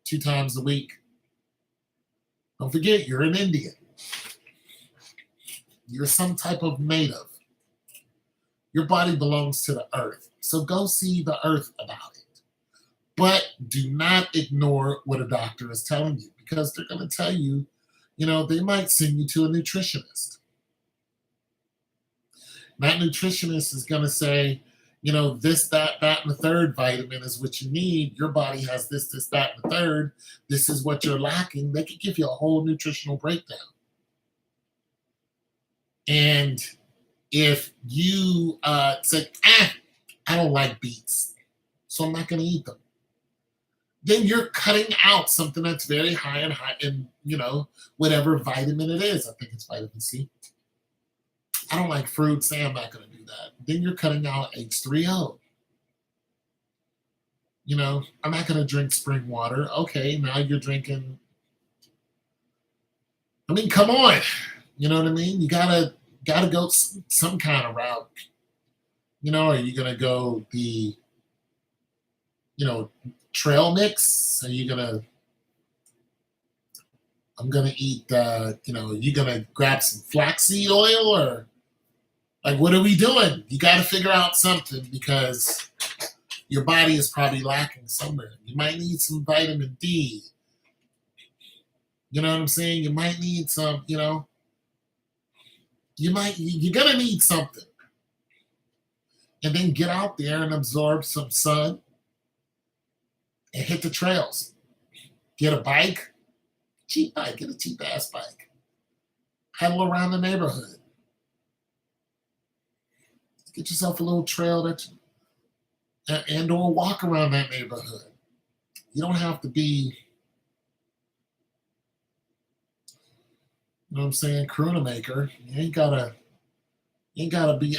2 times a week, don't forget you're an Indian. You're some type of native. Your body belongs to the earth. So go see the earth about it. But do not ignore what a doctor is telling you, because they're going to tell you, they might send you to a nutritionist. That nutritionist is going to say, this, that, and the third vitamin is what you need. Your body has this, that, and the third. This is what you're lacking. They could give you a whole nutritional breakdown. And if you say, I don't like beets, so I'm not going to eat them, then you're cutting out something that's very high in, whatever vitamin it is. I think it's vitamin C. I don't like fruit, say I'm not going to do that. Then you're cutting out H3O. I'm not going to drink spring water. Okay, now you're drinking. Come on. You know what I mean? You gotta go some kind of route. Are you gonna go the, trail mix? Are you gonna? I'm gonna eat. You gonna grab some flaxseed oil, or like what are we doing? You got to figure out something, because your body is probably lacking somewhere. You might need some vitamin D. You know what I'm saying? You might need some. You're gonna need something. And then get out there and absorb some sun and hit the trails. Get a bike, cheap bike, get a cheap ass bike. Pedal around the neighborhood. Get yourself a little trail or walk around that neighborhood. You don't have to be, crooner maker. You ain't gotta be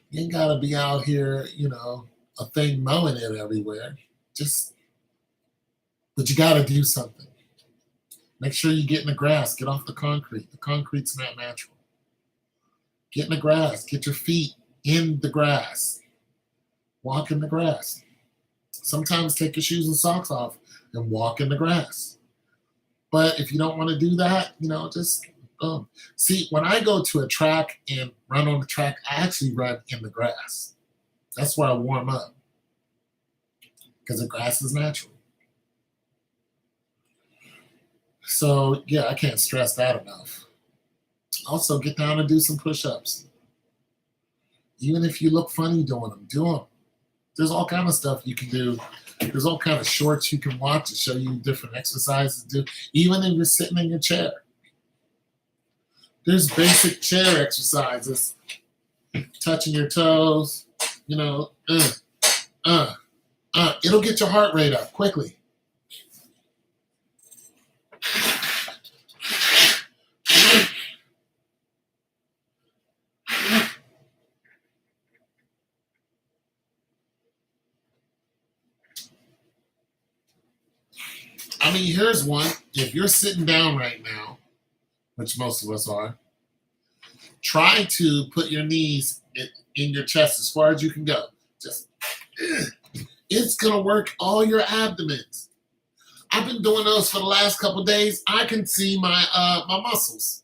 you ain't gotta be out here, a thing mowing it everywhere. But you gotta do something. Make sure you get in the grass, get off the concrete. The concrete's not natural. Get in the grass, get your feet in the grass. Walk in the grass. Sometimes take your shoes and socks off and walk in the grass. But if you don't want to do that, just see, when I go to a track and run on the track, I actually run in the grass. That's where I warm up, because the grass is natural. So yeah, I can't stress that enough. Also, get down and do some push-ups. Even if you look funny doing them, do them. There's all kind of stuff you can do. There's all kind of shorts you can watch to show you different exercises to do, even if you're sitting in your chair. There's basic chair exercises, touching your toes, you know, it'll get your heart rate up quickly. I mean, here's one. If you're sitting down right now, which most of us are, try to put your knees in your chest as far as you can go. Just, it's going to work all your abdomens. I've been doing those for the last couple of days. I can see my muscles.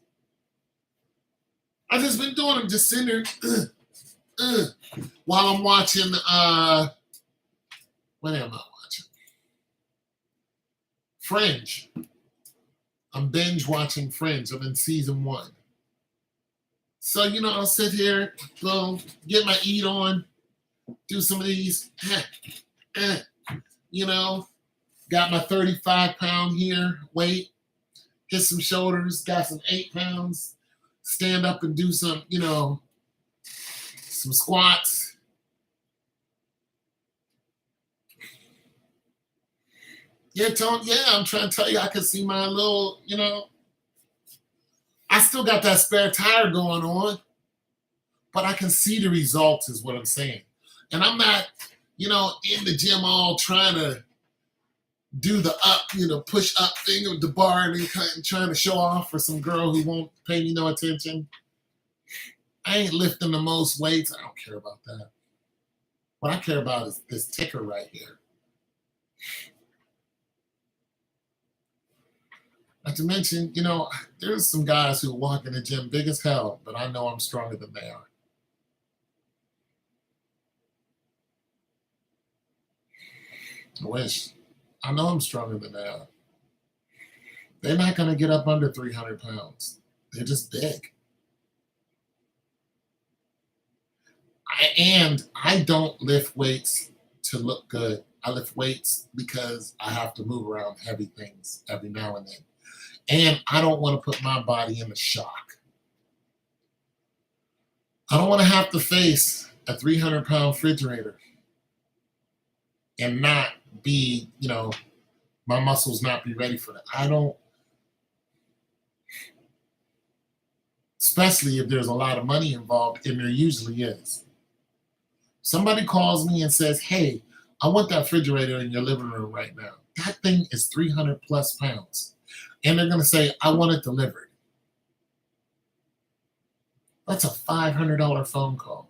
I've just been doing them, just sitting there while I'm watching, what am I watching? Fringe. I'm binge watching Fringe. I'm in season 1. So, I'll sit here, go get my eat on, do some of these, got my 35-pound here, weight, hit some shoulders, got some 8 pounds, stand up and do some, some squats. Yeah, I'm trying to tell you, I can see my little, I still got that spare tire going on, but I can see the results is what I'm saying. And I'm not, in the gym all trying to do the up, push up thing with the bar and trying to show off for some girl who won't pay me no attention. I ain't lifting the most weights. I don't care about that. What I care about is this ticker right here. Not to mention, there's some guys who walk in the gym big as hell, but I know I'm stronger than they are. I wish. I know I'm stronger than they are. They're not going to get up under 300 pounds. They're just big. I don't lift weights to look good. I lift weights because I have to move around heavy things every now and then. And I don't want to put my body in a shock. I don't want to have to face a 300-pound refrigerator and not be, my muscles not be ready for that. I don't, especially if there's a lot of money involved, and there usually is. Somebody calls me and says, hey, I want that refrigerator in your living room right now. That thing is 300 plus pounds. And they're going to say, I want it delivered. That's a $500 phone call.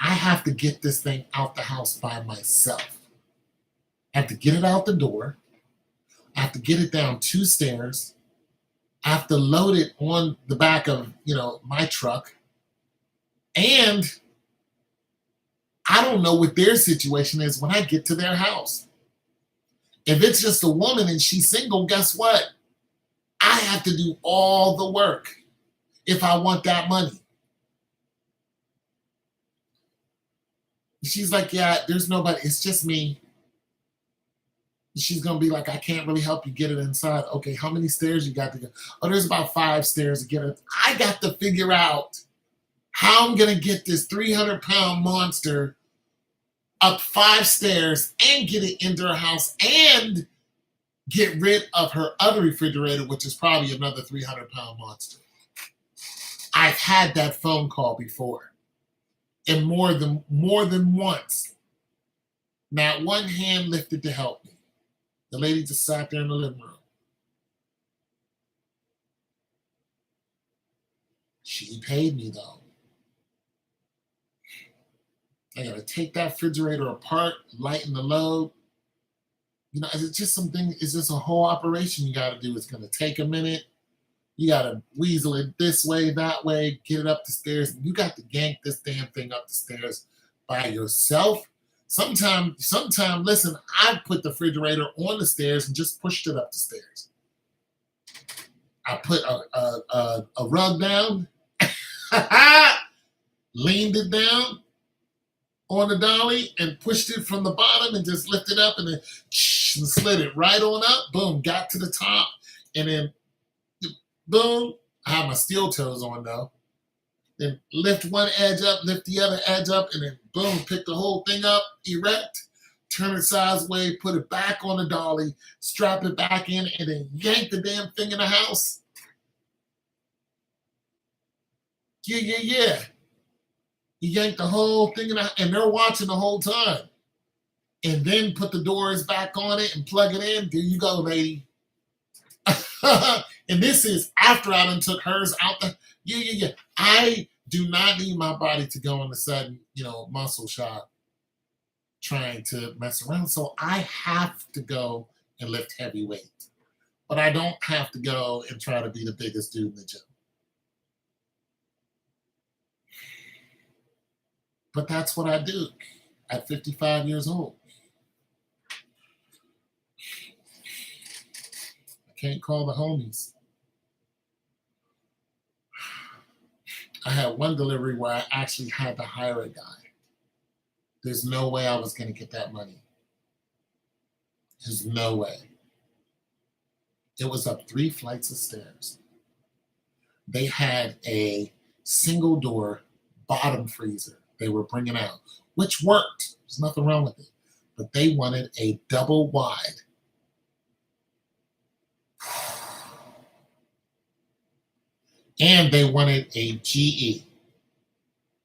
I have to get this thing out the house by myself. I have to get it out the door. I have to get it down 2 stairs. I have to load it on the back of, my truck. And I don't know what their situation is when I get to their house. If it's just a woman and she's single, guess what? I have to do all the work if I want that money. She's like, yeah, there's nobody. It's just me. She's going to be like, I can't really help you get it inside. Okay, how many stairs you got to go? Oh, there's about 5 stairs to get it. I got to figure out how I'm going to get this 300-pound monster up 5 stairs and get it into her house and get rid of her other refrigerator, which is probably another 300-pound monster. I've had that phone call before, and more than once. Not one hand lifted to help me. The lady just sat there in the living room. She paid me though. I gotta take that refrigerator apart, lighten the load. It's just something, it's just a whole operation you gotta do. It's gonna take a minute. You gotta weasel it this way, that way, get it up the stairs. You got to yank this damn thing up the stairs by yourself. Sometime, listen, I put the refrigerator on the stairs and just pushed it up the stairs. I put a rug down. Leaned it down on the dolly and pushed it from the bottom and just lifted up and then and slid it right on up. Boom, got to the top and then boom. I had my steel toes on though. Then lift one edge up, lift the other edge up, and then boom, pick the whole thing up, erect, turn it sideways, put it back on the dolly, strap it back in, and then yank the damn thing in the house. Yeah, yeah, yeah. You yank the whole thing in the, and they're watching the whole time. And then put the doors back on it and plug it in. There you go, lady. And this is after I done took hers out the. Yeah, yeah, yeah. I do not need my body to go on the sudden, muscle shock trying to mess around. So I have to go and lift heavy weight. But I don't have to go and try to be the biggest dude in the gym. But that's what I do at 55 years old. I can't call the homies. I had one delivery where I actually had to hire a guy. There's no way I was going to get that money. There's no way. It was up 3 flights of stairs. They had a single door bottom freezer they were bringing out, which worked. There's nothing wrong with it. But they wanted a double wide. And they wanted a GE.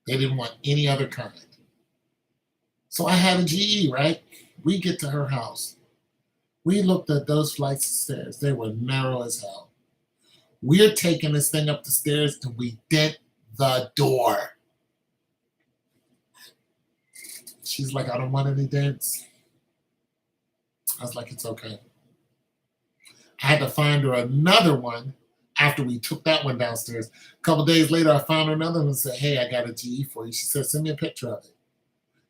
They didn't want any other kind. So I had a GE, right? We get to her house. We looked at those flights of stairs. They were narrow as hell. We're taking this thing up the stairs and we dent the door. She's like, I don't want any dents. I was like, it's okay. I had to find her another one after we took that one downstairs. A couple days later, I found her another one and said, hey, I got a GE for you. She said, send me a picture of it.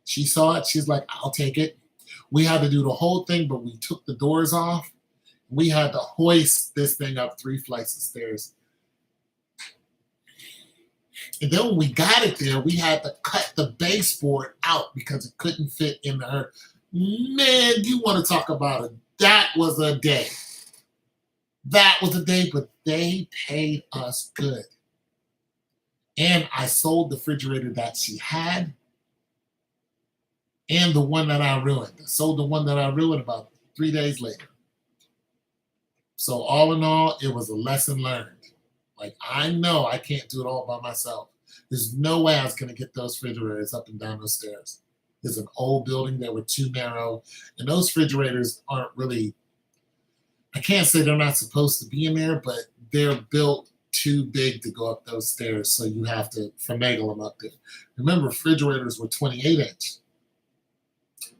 She saw it. She's like, I'll take it. We had to do the whole thing, but we took the doors off. We had to hoist this thing up 3 flights of stairs. And then when we got it there, we had to cut the baseboard out because it couldn't fit into her. Man, you want to talk about it. That was a day. That was a day, but they paid us good. And I sold the refrigerator that she had and the one that I ruined. I sold the one that I ruined about 3 days later. So all in all, it was a lesson learned. Like, I know I can't do it all by myself. There's no way I was going to get those refrigerators up and down those stairs. It's an old building that were too narrow. And those refrigerators aren't really, I can't say they're not supposed to be in there, but they're built too big to go up those stairs. So you have to finagle them up there. Remember, refrigerators were 28 inch.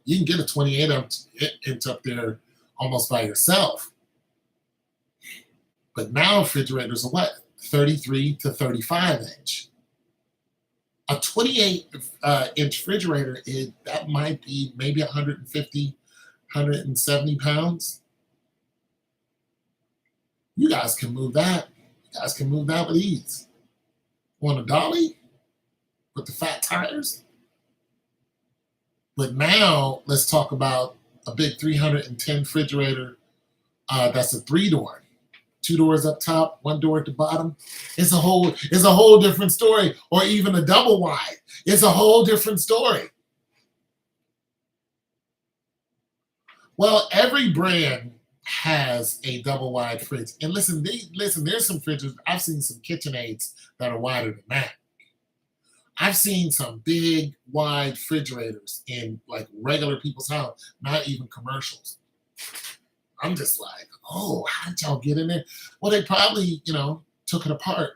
You can get a 28 inch up there almost by yourself. But now refrigerators are what? 33 to 35 inch. A 28 inch refrigerator, that might be maybe 150, 170 pounds. You guys can move that. You guys can move that with ease. On a dolly with the fat tires. But now let's talk about a big 310 refrigerator that's a 3-door. 2 doors up top, 1 door at the bottom. It's a whole different story. Or even a double wide. It's a whole different story. Well, every brand has a double wide fridge. And listen, there's some fridges. I've seen some KitchenAids that are wider than that. I've seen some big, wide refrigerators in like regular people's house, not even commercials. I'm just like, oh, how did y'all get in there? Well, they probably, took it apart,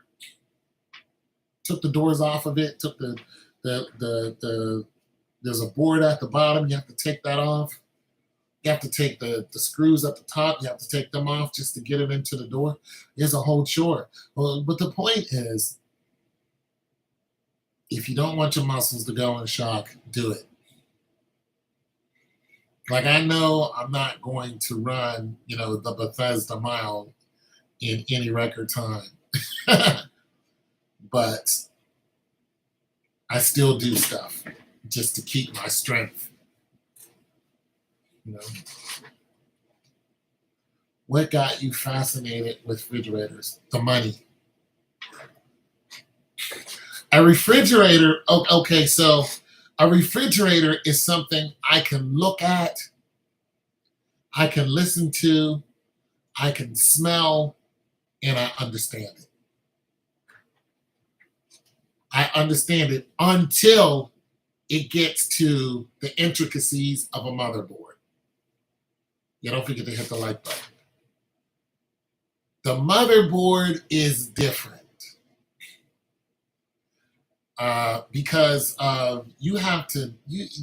took the doors off of it, took the there's a board at the bottom. You have to take that off. You have to take the screws at the top. You have to take them off just to get it into the door. It's a whole chore. Well, but the point is, if you don't want your muscles to go in shock, do it. Like, I know I'm not going to run, the Bethesda Mile in any record time. But I still do stuff just to keep my strength. You know, what got you fascinated with refrigerators? The money. A refrigerator. Okay, so a refrigerator is something I can look at, I can listen to, I can smell, and I understand it. I understand it until it gets to the intricacies of a motherboard. You don't forget to hit the like button. The motherboard is different because you have to.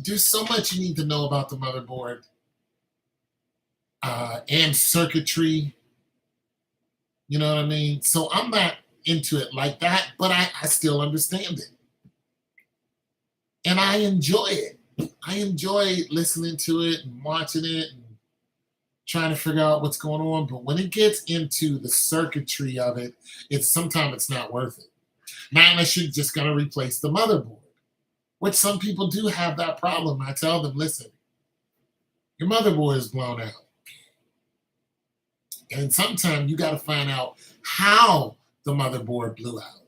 There's so much you need to know about the motherboard and circuitry. You know what I mean? So I'm not into it like that, but I still understand it. And I enjoy it. I enjoy listening to it and watching it and trying to figure out what's going on. But when it gets into the circuitry of it, sometimes it's not worth it. Not unless you're just gonna replace the motherboard, which some people do have that problem. I tell them, listen, your motherboard is blown out. And sometimes you got to find out how the motherboard blew out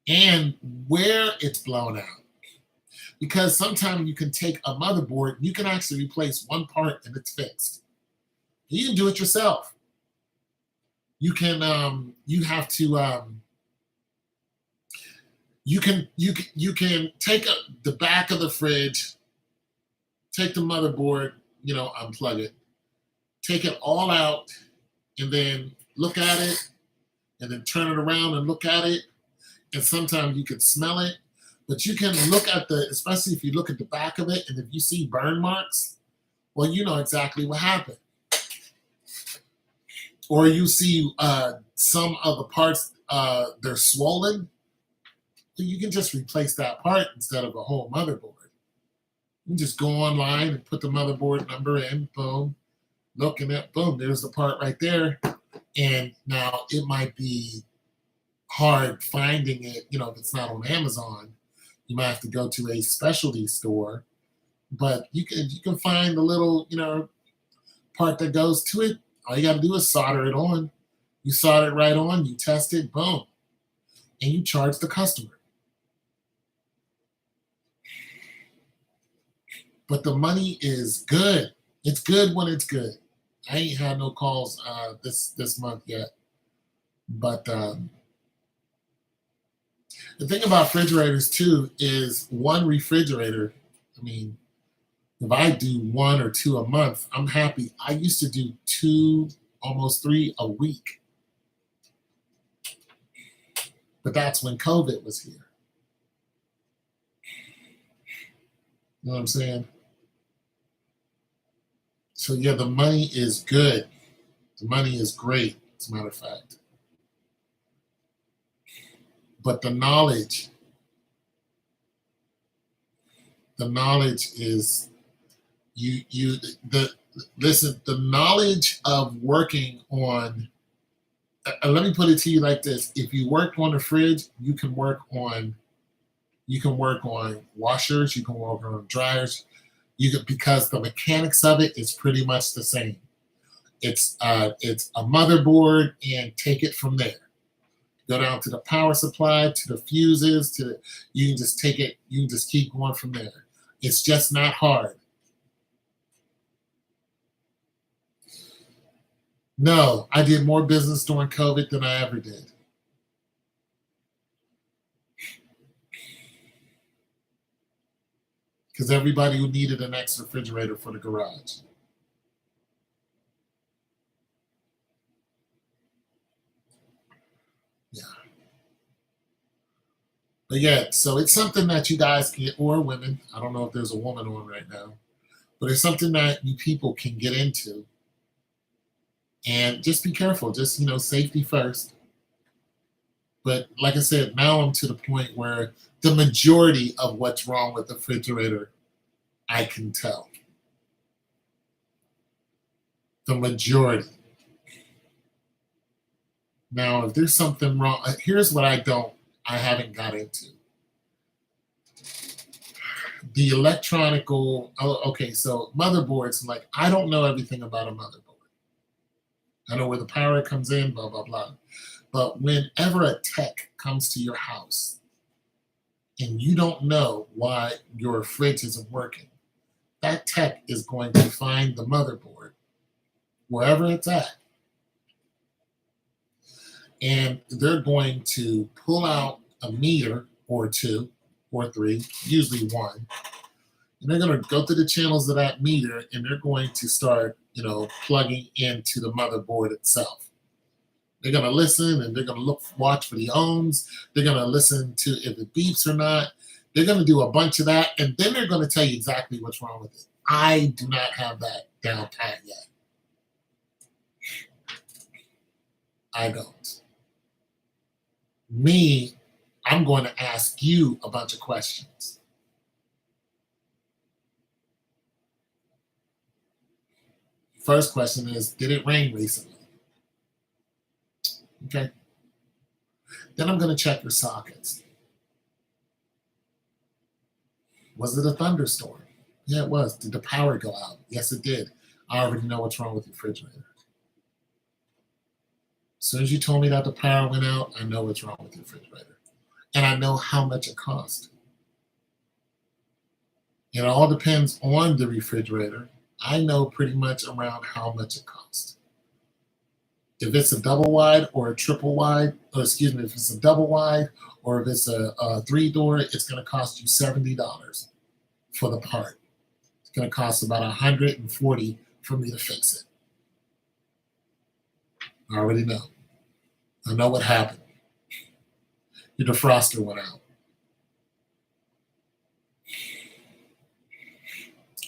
and where it's blown out. Because sometimes you can take a motherboard, you can actually replace one part and it's fixed. You can do it yourself. You can you have to you can take the back of the fridge, take the motherboard, unplug it, take it all out, and then look at it, and then turn it around and look at it. And sometimes you can smell it, but you can look at especially if you look at the back of it, and if you see burn marks, well, you know exactly what happened. Or you see some of the parts, they're swollen, so you can just replace that part instead of a whole motherboard. You can just go online and put the motherboard number in, boom, looking at, boom, there's the part right there. And now it might be hard finding it, if it's not on Amazon. You might have to go to a specialty store, but you can find the little, part that goes to it. All you got to do is solder it on. You solder it right on, you test it, boom, and you charge the customer. But the money is good. It's good when it's good. I ain't had no calls this month yet, but the thing about refrigerators too is one refrigerator. I mean, if I do one or two a month, I'm happy. I used to do 2, almost 3 a week, but that's when COVID was here. You know what I'm saying? So yeah, the money is good. The money is great, as a matter of fact. But the knowledge is the knowledge of working on. Let me put it to you like this: if you work on a fridge, you can work on washers, you can work on dryers. Because the mechanics of it is pretty much the same. It's a motherboard, and take it from there. Go down to the power supply, to the fuses, you can just take it, you can just keep going from there. It's just not hard. No, I did more business during COVID than I ever did. Because everybody who needed an extra refrigerator for the garage. Yeah. But yeah, so it's something that you guys can, or women, I don't know if there's a woman on right now, but it's something that you people can get into. And just be careful, just, safety first. But like I said, now I'm to the point where the majority of what's wrong with the refrigerator, I can tell. The majority. Now, if there's something wrong, here's what I don't I haven't got into. The electronical, oh, okay, so motherboards, like, I don't know everything about a motherboard. I know where the power comes in, blah, blah, blah. But whenever a tech comes to your house and you don't know why your fridge isn't working, that tech is going to find the motherboard wherever it's at, and they're going to pull out a meter or two or three, usually one, and they're going to go through the channels of that meter, and they're going to start, plugging into the motherboard itself. They're going to listen, and they're going to watch for the ohms. They're going to listen to if it beeps or not. They're going to do a bunch of that, and then they're going to tell you exactly what's wrong with it. I do not have that down pat yet. I don't. Me, I'm going to ask you a bunch of questions. First question is, did it rain recently? Okay. Then I'm going to check your sockets. Was it a thunderstorm? Yeah, it was. Did the power go out? Yes, it did. I already know what's wrong with your refrigerator. As soon as you told me that the power went out, I know what's wrong with your refrigerator. And I know how much it cost. It all depends on the refrigerator. I know pretty much around how much it costs. If it's a double wide or a triple wide, or excuse me, if it's a double wide or if it's a 3-door, it's going to cost you $70 for the part. It's going to cost about $140 for me to fix it. I already know. I know what happened. Your defroster went out.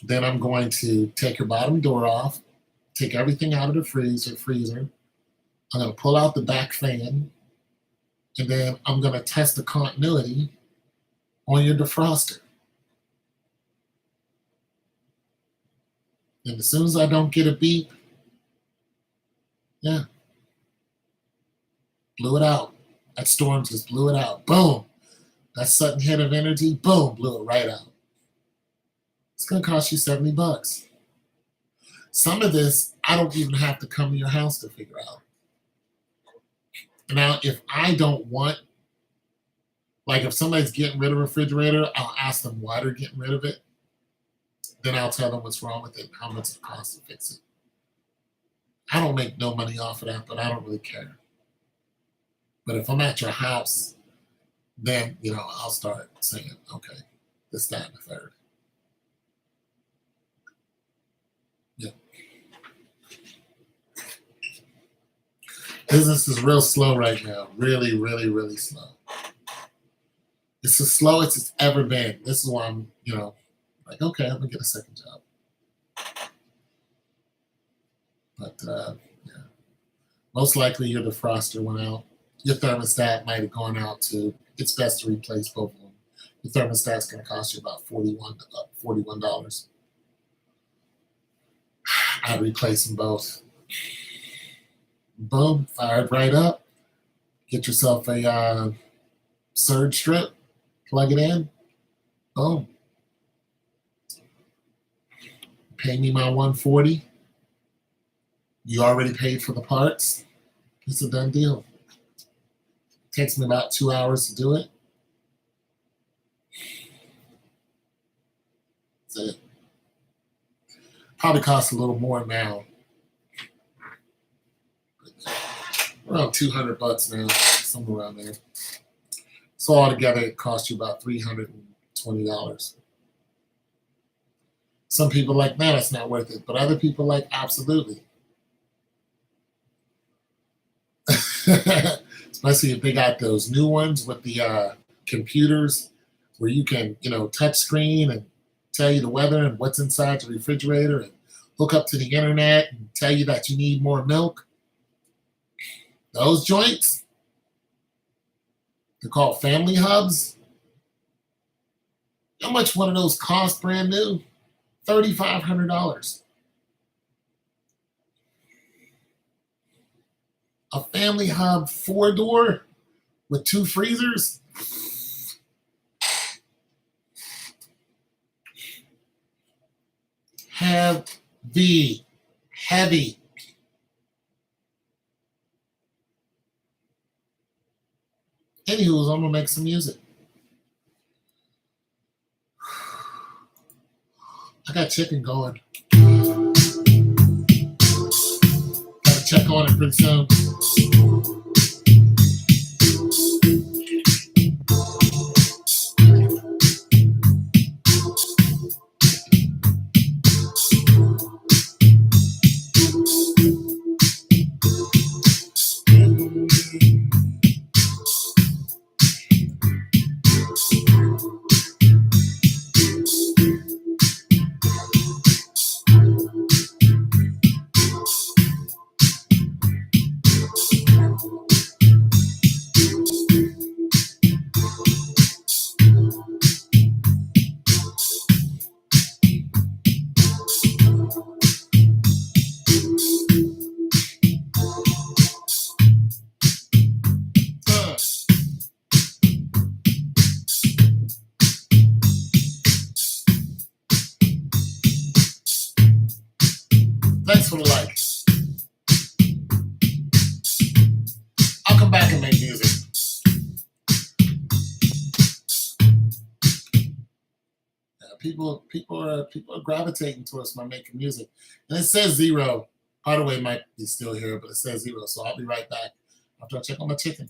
Then I'm going to take your bottom door off, take everything out of the freezer. I'm going to pull out the back fan, and then I'm going to test the continuity on your defroster. And as soon as I don't get a beep, yeah, blew it out. That storm just blew it out. Boom. That sudden hit of energy, boom, blew it right out. It's going to cost you $70. Some of this, I don't even have to come to your house to figure out. Now, if I don't want, like if somebody's getting rid of a refrigerator, I'll ask them why they're getting rid of it. Then I'll tell them what's wrong with it and how much it costs to fix it. I don't make no money off of that, but I don't really care. But if I'm at your house, then, I'll start saying, okay, this, that, and the third. Yeah. Business is real slow right now. Really, really, really slow. It's the slowest it's ever been. This is why I'm, like, okay, I'm going to get a second job. But, yeah. Most likely your defroster went out. Your thermostat might have gone out too. It's best to replace both of them. The thermostat's going to cost you about $41. I'd replace them both. Boom, fired right up. Get yourself a surge strip, plug it in, boom. Pay me my $140. You already paid for the parts. It's a done deal. Takes me about 2 hours to do it. That's it. Probably costs a little more now. Around $200 now, somewhere around there. So altogether, it costs you about $320. Some people like, man, it's not worth it. But other people like, absolutely. Especially if they got those new ones with the computers where you can, touch screen and tell you the weather and what's inside the refrigerator and hook up to the internet and tell you that you need more milk. Those joints, they're called family hubs. How much one of those cost brand new? $3,500. A family hub 4-door with 2 freezers. Heavy. Heavy. Anywho, I'm gonna make some music. I got chicken going. Gotta check on it pretty soon. Thanks for the like. I'll come back and make music. People are gravitating towards my making music, and it says 0. Hardaway might be still here, but it says 0. So I'll be right back after I check on my chicken.